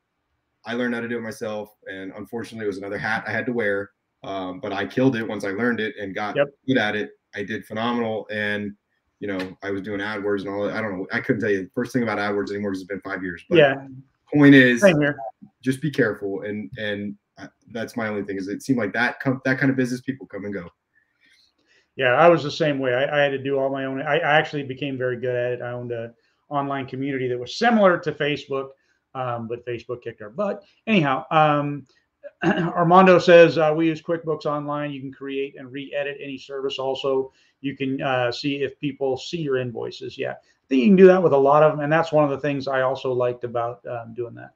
I learned how to do it myself. And unfortunately, it was another hat I had to wear. But I killed it once I learned it and got good at it. I did phenomenal. And, you know, I was doing AdWords and all that. I don't know. I couldn't tell you the first thing about AdWords anymore because it's been 5 years. But point is, just be careful. And that's my only thing is it seemed like that kind of business, people come and go. Yeah, I was the same way. I had to do all my own. I actually became very good at it. I owned an online community that was similar to Facebook, but Facebook kicked our butt. Anyhow, Armando says, we use QuickBooks Online. You can create and re-edit any service. Also, you can see if people see your invoices. Yeah, I think you can do that with a lot of them. And that's one of the things I also liked about doing that.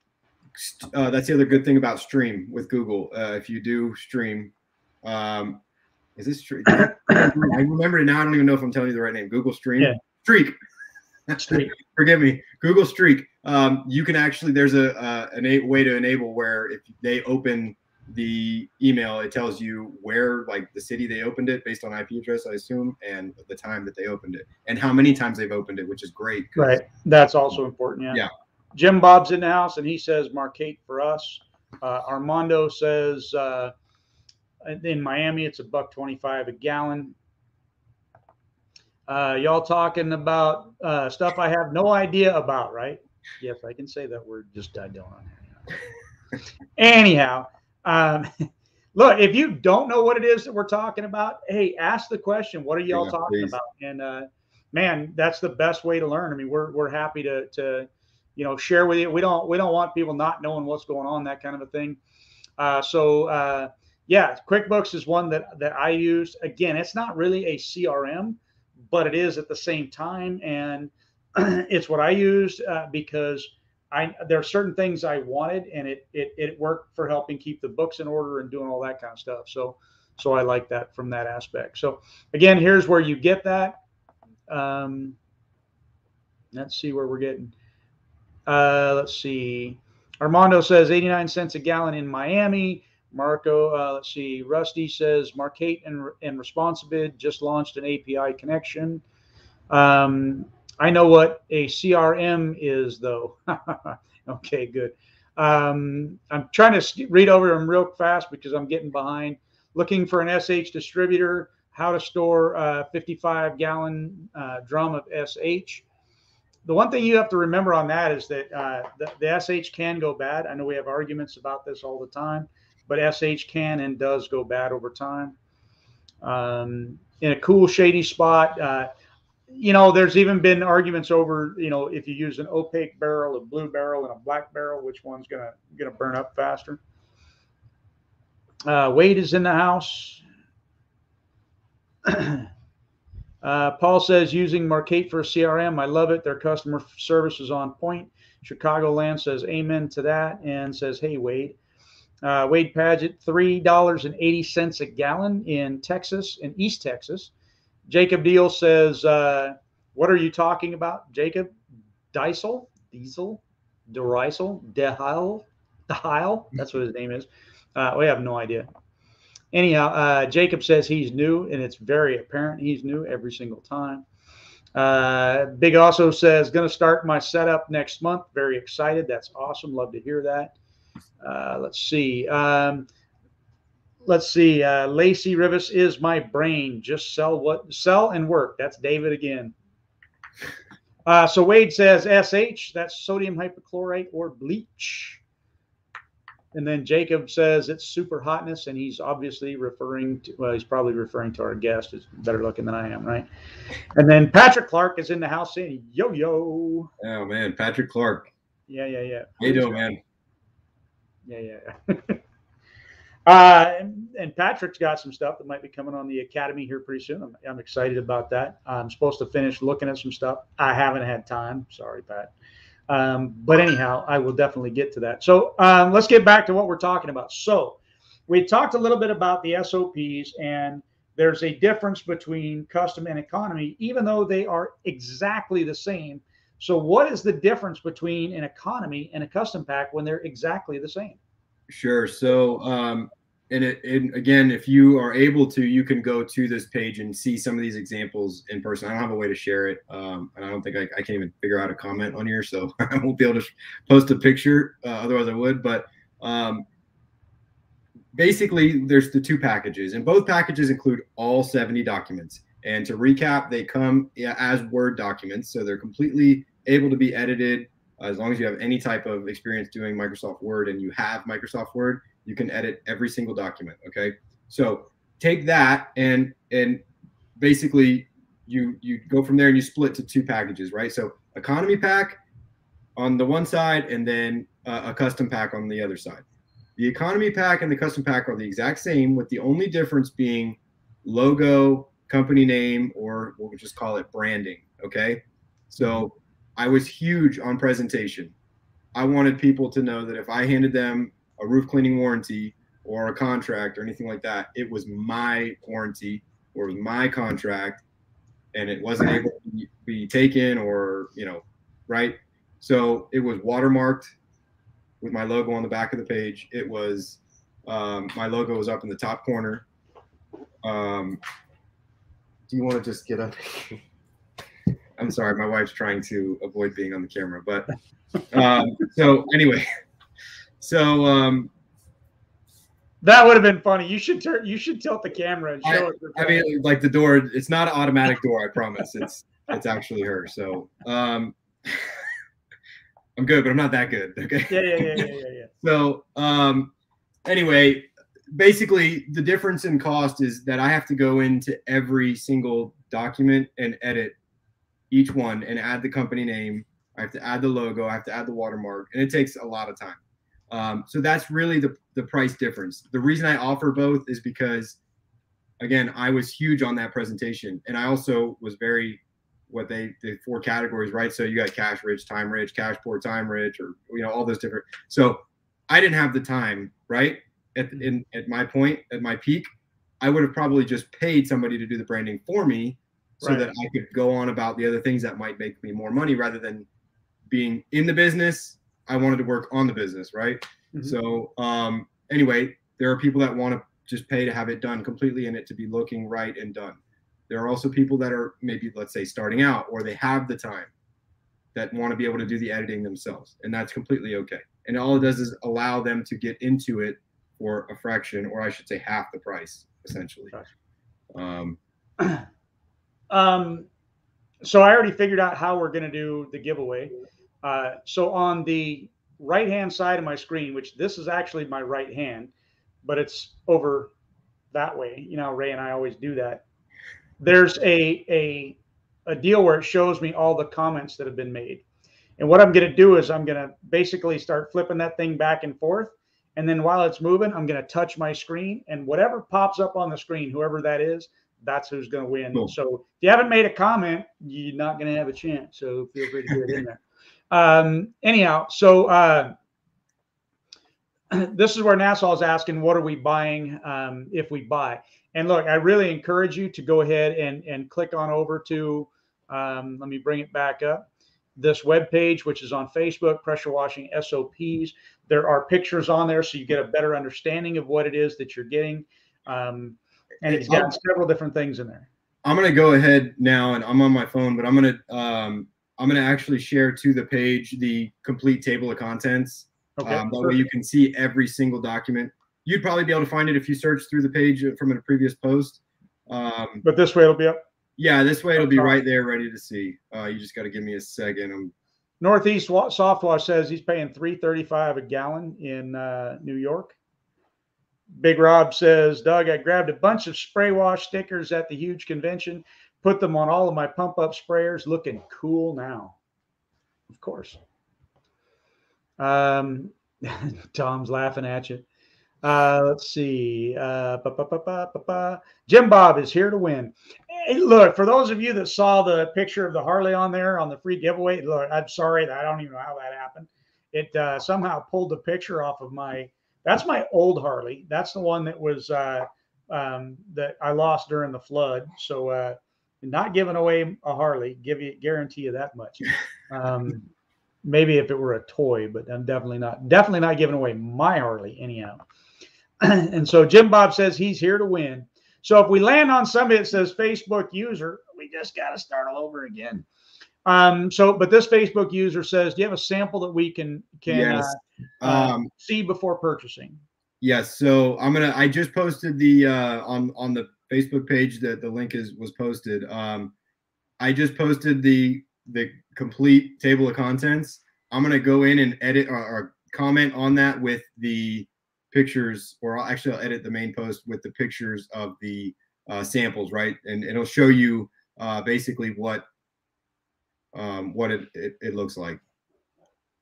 That's the other good thing about Stream with Google. If you do Stream, is this Stream? I remember it now. I don't even know if I'm telling you the right name. Google Stream. Yeah. Streak. Streak. Forgive me. Google Streak. You can actually, there's a way to enable where if they open the email, it tells you where, like the city they opened it based on IP address, I assume, and the time that they opened it and how many times they've opened it, which is great. Right. That's also important. Yeah. Yeah. Jim Bob's in the house and he says Marquette for us. Armando says in Miami it's $1.25 a gallon. Y'all talking about stuff I have no idea about, right? Yes, I can say that word. Just I don't on here. Anyhow, look, if you don't know what it is that we're talking about, hey, ask the question. What are y'all talking about? And man, that's the best way to learn. I mean, we're happy to you know, share with you. We don't want people not knowing what's going on, that kind of a thing. Yeah, QuickBooks is one that I use. Again, it's not really a CRM, but it is at the same time. And it's what I used because there are certain things I wanted, and it worked for helping keep the books in order and doing all that kind of stuff. So I like that from that aspect. So again, here's where you get that. Let's see where we're getting. Let's see. Armando says 89 cents a gallon in Miami. Marco, let's see. Rusty says Markate and Responsibid just launched an API connection. I know what a CRM is, though. Okay, good. I'm trying to read over them real fast because I'm getting behind. Looking for an SH distributor, how to store a 55-gallon drum of SH. The one thing you have to remember on that is that the SH can go bad. I know we have arguments about this all the time, but SH can and does go bad over time. In a cool, shady spot, there's even been arguments over, if you use an opaque barrel, a blue barrel, and a black barrel, which one's gonna burn up faster. Wade is in the house. Paul says using Markate for a CRM. I love it. Their customer service is on point. Chicagoland says amen to that and says, hey, Wade. Wade Paget, $3.80 a gallon in Texas, in East Texas. Jacob Deal says, what are you talking about, Jacob? Diesel? Dehile? That's what his name is. We have no idea. Anyhow, Jacob says he's new, and it's very apparent he's new every single time. Big also says, going to start my setup next month. Very excited. That's awesome. Love to hear that. Let's see. Lacey Rivas is my brain. Just sell and work. That's David again. So Wade says SH, that's sodium hypochlorite or bleach. And then Jacob says it's super hotness, and he's obviously he's probably referring to our guest. Is better looking than I am, right? And then Patrick Clark is in the house saying, yo, yo. Oh, man, Patrick Clark. Yeah. How you doing, man? Yeah. And Patrick's got some stuff that might be coming on the Academy here pretty soon. I'm excited about that. I'm supposed to finish looking at some stuff. I haven't had time. Sorry, Pat. But anyhow, I will definitely get to that. So let's get back to what we're talking about. So we talked a little bit about the SOPs, and there's a difference between custom and economy, even though they are exactly the same. So what is the difference between an economy and a custom pack when they're exactly the same? Sure. So, and again, if you are able to, you can go to this page and see some of these examples in person. I don't have a way to share it. And I don't think I can even figure out a comment on here, so I won't be able to post a picture. Otherwise I would, but basically there's the two packages, and both packages include all 70 documents. And to recap, they come as Word documents. So they're completely able to be edited. As long as you have any type of experience doing Microsoft Word and you have Microsoft Word, you can edit every single document. Okay. So take that and basically you go from there and you split to two packages, right? So economy pack on the one side and then a custom pack on the other side. The economy pack and the custom pack are the exact same, with the only difference being logo, company name, or we'll just call it branding. Okay. So I was huge on presentation. I wanted people to know that if I handed them a roof cleaning warranty or a contract or anything like that, it was my warranty or it was my contract, and it wasn't able to be taken or, right? So it was watermarked with my logo on the back of the page. It was, my logo was up in the top corner. Do you want to just get up? I'm sorry, my wife's trying to avoid being on the camera, but so anyway, so that would have been funny. You should tilt the camera and show it. I mean, like the door, it's not an automatic door, I promise. It's actually her. So I'm good, but I'm not that good. Okay. Yeah. So anyway, basically the difference in cost is that I have to go into every single document and edit each one and add the company name. I have to add the logo. I have to add the watermark, and it takes a lot of time. So that's really the price difference. The reason I offer both is because, again, I was huge on that presentation, and I also was very the 4 categories, right? So you got cash rich, time rich, cash poor, time rich, or all those different. So I didn't have the time, right? At my point, at my peak, I would have probably just paid somebody to do the branding for me, so that I could go on about the other things that might make me more money, rather than being in the business. I wanted to work on the business, right? So anyway, there are people that want to just pay to have it done completely and it to be looking right and done. There are also people that are maybe, let's say, starting out, or they have the time, that want to be able to do the editing themselves, and that's completely okay. And all it does is allow them to get into it for a fraction, or I should say half the price, essentially. So I already figured out how we're going to do the giveaway. So on the right-hand side of my screen, which this is actually my right hand, but it's over that way. Ray and I always do that. There's a deal where it shows me all the comments that have been made. And what I'm going to do is I'm going to basically start flipping that thing back and forth. And then while it's moving, I'm going to touch my screen, and whatever pops up on the screen, whoever that is, that's who's going to win. Cool. So if you haven't made a comment, you're not going to have a chance. So feel free to get it in there. Anyhow, so this is where Nassau is asking, what are we buying if we buy? And look, I really encourage you to go ahead and click on over to, let me bring it back up, this webpage, which is on Facebook, Pressure Washing SOPs. There are pictures on there, so you get a better understanding of what it is that you're getting. And it's got several different things in there. I'm going to go ahead now, and I'm on my phone, but I'm going to actually share to the page the complete table of contents. Okay, that way you can see every single document. You'd probably be able to find it if you search through the page from a previous post. But this way it'll be up. Yeah, this way it'll be right there, ready to see. You just got to give me a second. Northeast Softwash says he's paying $3.35 a gallon in New York. Big Rob says, Doug, I grabbed a bunch of spray wash stickers at the huge convention, put them on all of my pump up sprayers, looking cool now. Of course. Tom's laughing at you. Let's see. Jim Bob is here to win. Hey, look, for those of you that saw the picture of the Harley on there on the free giveaway, look, I'm sorry that I don't even know how that happened. It somehow pulled the picture off of that's my old Harley. That's the one that was that I lost during the flood. So not giving away a Harley, guarantee you that much. Maybe if it were a toy, but I'm definitely not giving away my Harley anyhow. And so Jim Bob says he's here to win. So if we land on somebody that says Facebook user, we just got to start all over again. But this Facebook user says, do you have a sample that we can yes. See before purchasing? Yes. So I just posted the on the Facebook page that the link was posted. I just posted the complete table of contents. I'm going to go in and edit or comment on that with the pictures, or I'll edit the main post with the pictures of the samples, right? And it'll show you basically what it looks like.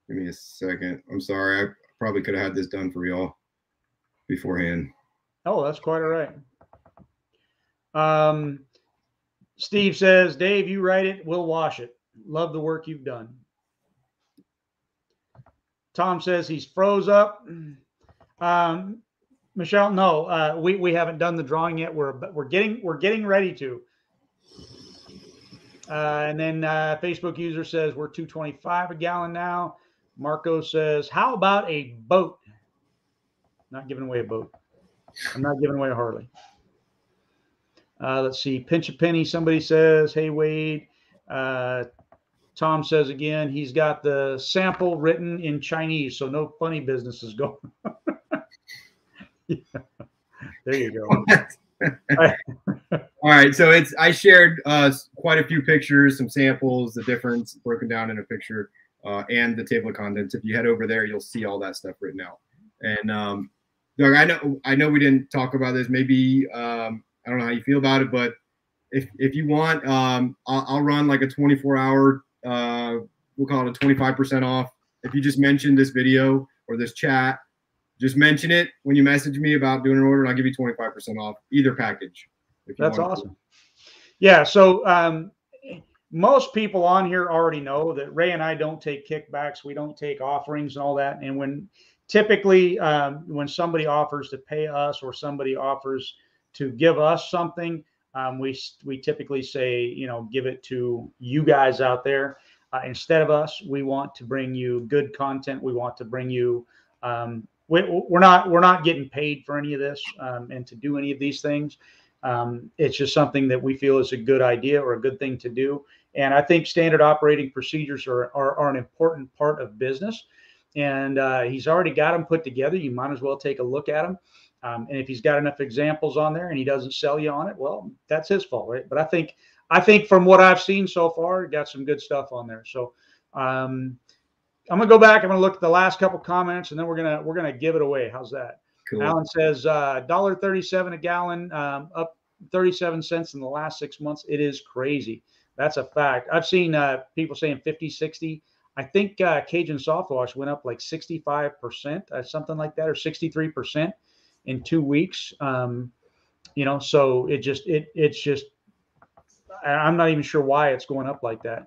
Give me a second. I'm sorry. I probably could have had this done for y'all beforehand. Oh, that's quite all right. Steve says, Dave, you write it, we'll wash it. Love the work you've done. Tom says he's froze up. Michelle, no, we haven't done the drawing yet. We're getting ready to. And then Facebook user says we're $2.25 a gallon now. Marco says, how about a boat? Not giving away a boat. I'm not giving away a Harley. Let's see. Pinch a penny. Somebody says, hey, Wade. Tom says again, he's got the sample written in Chinese, so no funny business is going on. Yeah. There you go. All right. So I shared quite a few pictures, some samples, the difference broken down in a picture, and the table of contents. If you head over there, you'll see all that stuff written out. And Doug, I know we didn't talk about this. Maybe I don't know how you feel about it, but if you want, I'll run like a 24-hour. We'll call it a 25% off. If you just mention this video or this chat, just mention it when you message me about doing an order, and I'll give you 25% off either package. That's awesome. Yeah. So most people on here already know that Ray and I don't take kickbacks. We don't take offerings and all that. And when typically when somebody offers to pay us or somebody offers to give us something, we typically say, you know, give it to you guys out there instead of us. We want to bring you good content. We want to bring you. We're not getting paid for any of this and to do any of these things. It's just something that we feel is a good idea or a good thing to do. And I think standard operating procedures are an important part of business. And he's already got them put together. You might as well take a look at them. And if he's got enough examples on there and he doesn't sell you on it, well, that's his fault, right? But I think from what I've seen so far, got some good stuff on there. So I'm gonna go back. I'm gonna look at the last couple comments, and then we're gonna give it away. How's that? Cool. Alan says $1.37 a gallon, up 37 cents in the last 6 months. It is crazy. That's a fact. I've seen people saying 50, 60. I think Cajun Soft Wash went up like 65%, something like that, or 63% in 2 weeks. You know, so it's just I'm not even sure why it's going up like that.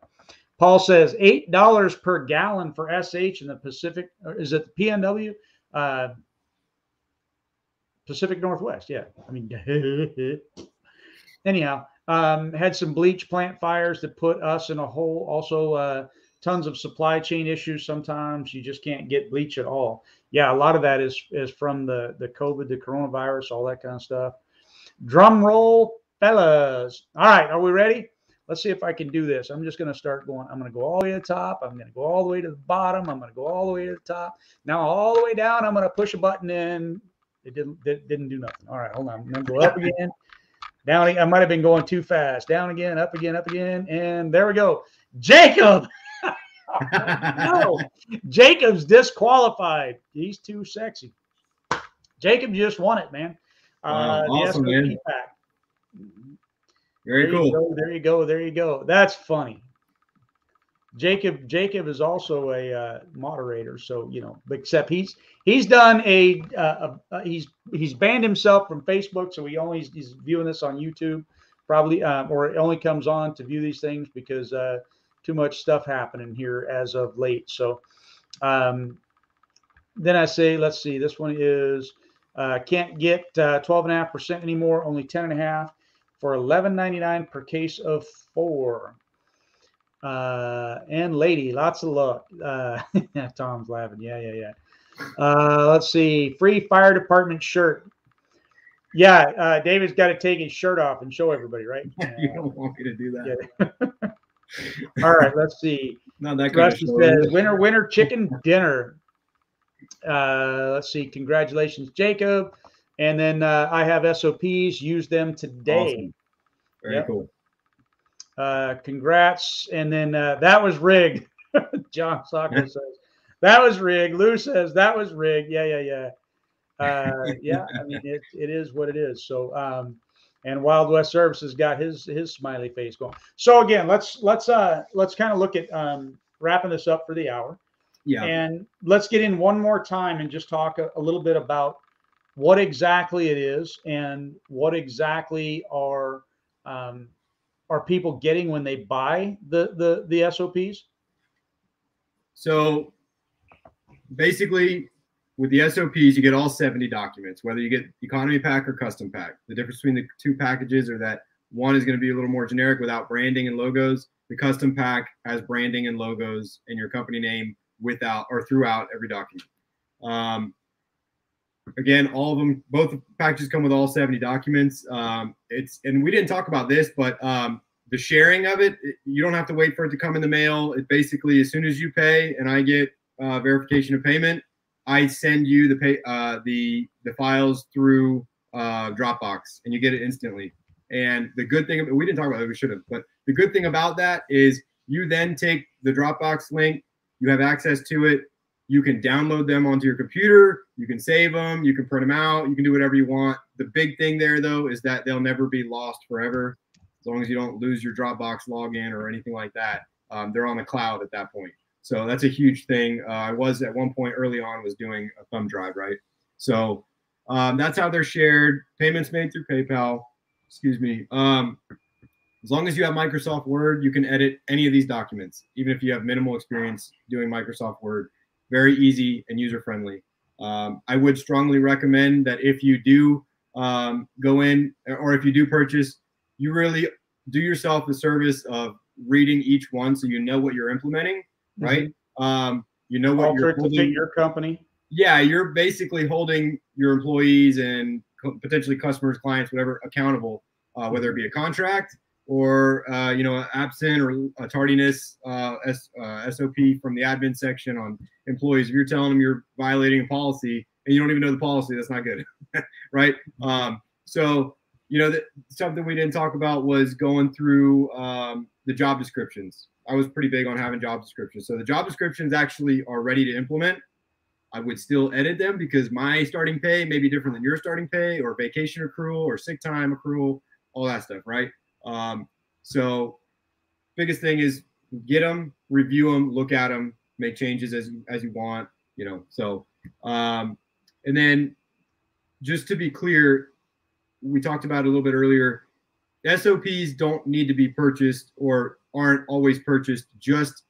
Paul says $8 per gallon for SH in the Pacific. Is it the PNW? Pacific Northwest. Yeah. I mean, anyhow, had some bleach plant fires that put us in a hole. Also, tons of supply chain issues. Sometimes you just can't get bleach at all. Yeah, a lot of that is from the COVID, the coronavirus, all that kind of stuff. Drum roll, fellas. All right, are we ready? Let's see if I can do this. I'm just going to start going. I'm going to go all the way to the top. I'm going to go all the way to the bottom. I'm going to go all the way to the top. Now all the way down, I'm going to push a button in. It didn't do nothing. All right, hold on. I'm going to go up again. Down. I might have been going too fast. Down again, up again, up again. And there we go. Jacob. No, Jacob's disqualified. He's too sexy. Jacob just won it, man. Wow, awesome, man. Pack. Very cool. There you go. There you go. That's funny. Jacob is also a moderator, so you know. Except he's done he's banned himself from Facebook, so he's viewing this on YouTube, probably, or it only comes on to view these things because too much stuff happening here as of late. So then I say, let's see. This one is can't get 12.5% anymore. Only 10.5 for $11.99 per case of 4. And lady, lots of luck. Tom's laughing. Yeah. Let's see. Free fire department shirt. Yeah, David's got to take his shirt off and show everybody, right? You don't want me to do that. Yeah. All right, let's see. Not that Rusty says, winner chicken dinner. Let's see. Congratulations, Jacob. And then I have SOPs. Use them today. Awesome. Very cool. Congrats. And then that was rigged. John Soccer says that was rigged. Lou says that was rigged. Yeah. Yeah. I mean, it is what it is. So, and Wild West Services got his smiley face going. So again, let's kind of look at wrapping this up for the hour. Yeah. And let's get in one more time and just talk a little bit about what exactly it is and what exactly are people getting when they buy the SOPs. So basically, with the SOPs, you get all 70 documents, whether you get economy pack or custom pack. The difference between the two packages are that one is going to be a little more generic without branding and logos. The custom pack has branding and logos and your company name without or throughout every document. Again, all of them, both packages come with all 70 documents. And we didn't talk about this, but the sharing of it, you don't have to wait for it to come in the mail. It basically, as soon as you pay and I get verification of payment, I send you the files through Dropbox, and you get it instantly. And the good thing, we didn't talk about it, we should have, but the good thing about that is you then take the Dropbox link, you have access to it, you can download them onto your computer, you can save them, you can print them out, you can do whatever you want. The big thing there, though, is that they'll never be lost forever, as long as you don't lose your Dropbox login or anything like that. They're on the cloud at that point. So that's a huge thing. I was at one point early on was doing a thumb drive, right? So that's how they're shared. Payments made through PayPal. Excuse me. As long as you have Microsoft Word, you can edit any of these documents, even if you have minimal experience doing Microsoft Word. Very easy and user-friendly. I would strongly recommend that if you do go in, or if you do purchase, you really do yourself the service of reading each one so you know what you're implementing, right? You know what you're holding. To fit your company. Yeah, you're basically holding your employees and potentially customers, clients, whatever, accountable, whether it be a contract or you know, absent or a tardiness SOP from the admin section on employees. If you're telling them you're violating a policy and you don't even know the policy, that's not good, right? So you know, something we didn't talk about was going through the job descriptions. I was pretty big on having job descriptions. So the job descriptions actually are ready to implement. I would still edit them because my starting pay may be different than your starting pay, or vacation accrual or sick time accrual, all that stuff, right? So biggest thing is get them, review them, look at them, make changes as you want, you know. So and then just to be clear, we talked about it a little bit earlier, SOPs don't need to be purchased or aren't always purchased just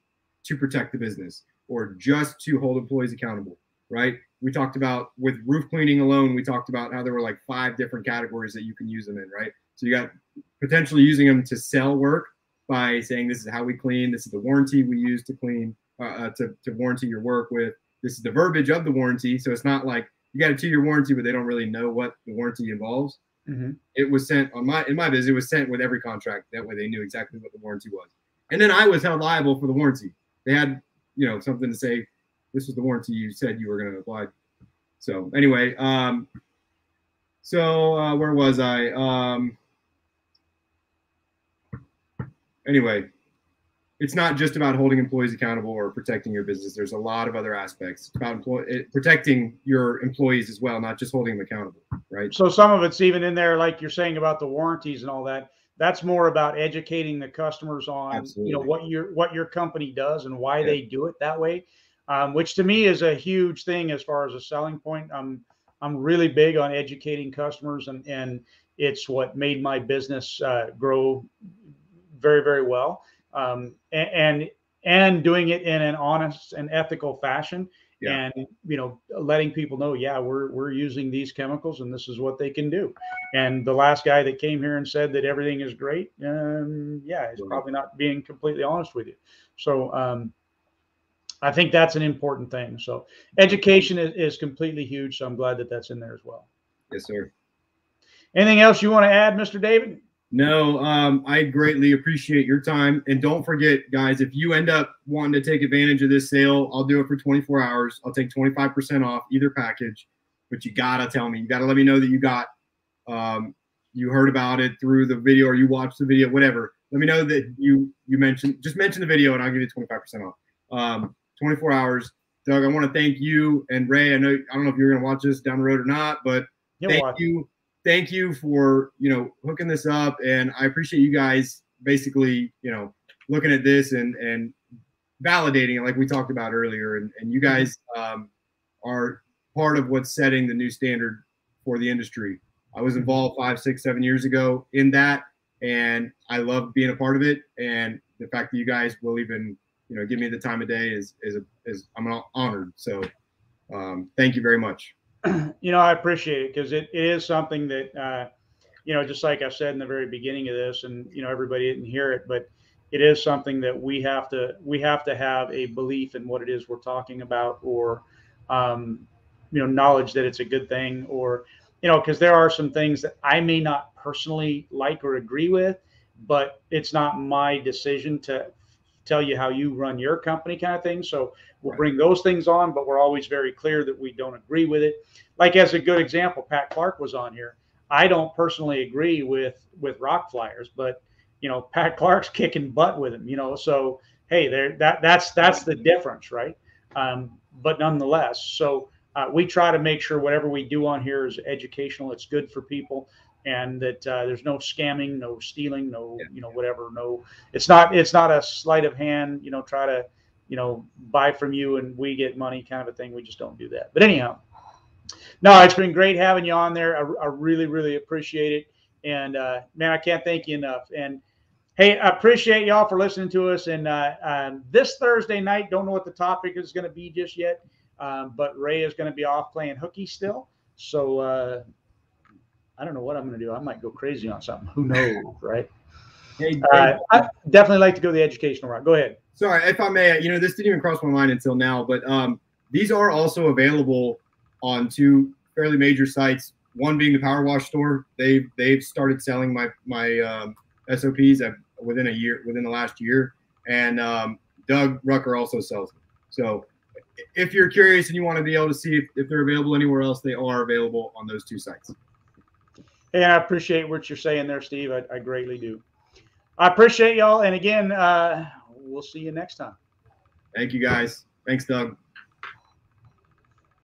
to protect the business or just to hold employees accountable, right? We talked about with roof cleaning alone, we talked about how there were like 5 different categories that you can use them in, right? So you got potentially using them to sell work by saying, this is how we clean, this is the warranty we use to clean, to warranty your work with, this is the verbiage of the warranty. So it's not like you got a 2-year warranty, but they don't really know what the warranty involves. It was sent in my business, it was sent with every contract. That way they knew exactly what the warranty was. And then I was held liable for the warranty. They had, you know, something to say, this was the warranty you said you were going to apply. So anyway, where was I? Anyway, it's not just about holding employees accountable or protecting your business. There's a lot of other aspects. It's about protecting your employees as well, not just holding them accountable, right? So some of it's even in there, like you're saying about the warranties and all that. That's more about educating the customers on, Absolutely, you know, what your company does and why they do it that way, which to me is a huge thing as far as a selling point. I'm really big on educating customers, and it's what made my business grow very, very well. And doing it in an honest and ethical fashion, and you know, letting people know, yeah, we're using these chemicals and this is what they can do. And the last guy that came here and said that everything is great, yeah, he's probably not being completely honest with you. So I think that's an important thing. So education is completely huge. So I'm glad that that's in there as well. Yes, sir. Anything else you want to add, Mr. David? No, I greatly appreciate your time. And don't forget, guys, if you end up wanting to take advantage of this sale, I'll do it for 24 hours. I'll take 25% off either package, but you got to tell me, you got to let me know that you got, you heard about it through the video or you watched the video, whatever. Let me know that you just mention the video and I'll give you 25% off. 24 hours. Doug, I want to thank you and Ray. I don't know if you're going to watch this down the road or not, but thank you for, you know, hooking this up. And I appreciate you guys basically, you know, looking at this and validating it like we talked about earlier. And you guys are part of what's setting the new standard for the industry. I was involved 5, 6, 7 years ago in that, and I love being a part of it. And the fact that you guys will even, you know, give me the time of day is I'm honored. So thank you very much. You know, I appreciate it because it is something that, you know, just like I said in the very beginning of this, and, you know, everybody didn't hear it, but it is something that we have to have a belief in what it is we're talking about, or, you know, knowledge that it's a good thing, or, you know, because there are some things that I may not personally like or agree with, but it's not my decision to tell you how you run your company, kind of thing. So we'll bring those things on, but we're always very clear that we don't agree with it. Like, as a good example, Pat Clark was on here. I don't personally agree with rock flyers, but, you know, Pat Clark's kicking butt with him, you know, so, hey, that's the difference, right? But nonetheless, so we try to make sure whatever we do on here is educational, it's good for people, and that there's no scamming, no stealing, no, you know, whatever, no, it's not a sleight of hand, you know, try to, you know, buy from you and we get money kind of a thing. We just don't do that. But anyhow, no, it's been great having you on there. I really, really appreciate it. And man, I can't thank you enough. And Hey, I appreciate y'all for listening to us. And this Thursday night, don't know what the topic is going to be just yet, but Ray is going to be off playing hooky still. So I don't know what I'm going to do. I might go crazy on something. Who knows, right? Hey, I definitely like to go the educational route. Go ahead. Sorry, if I may, this didn't even cross my mind until now, but these are also available on two fairly major sites. One being the Power Wash store. They've started selling my SOPs within the last year, and Doug Rucker also sells them. So if you're curious and you want to be able to see if they're available anywhere else, they are available on those two sites. Hey, I appreciate what you're saying there, Steve. I greatly do. I appreciate y'all. And again, we'll see you next time. Thank you, guys. Thanks, Doug.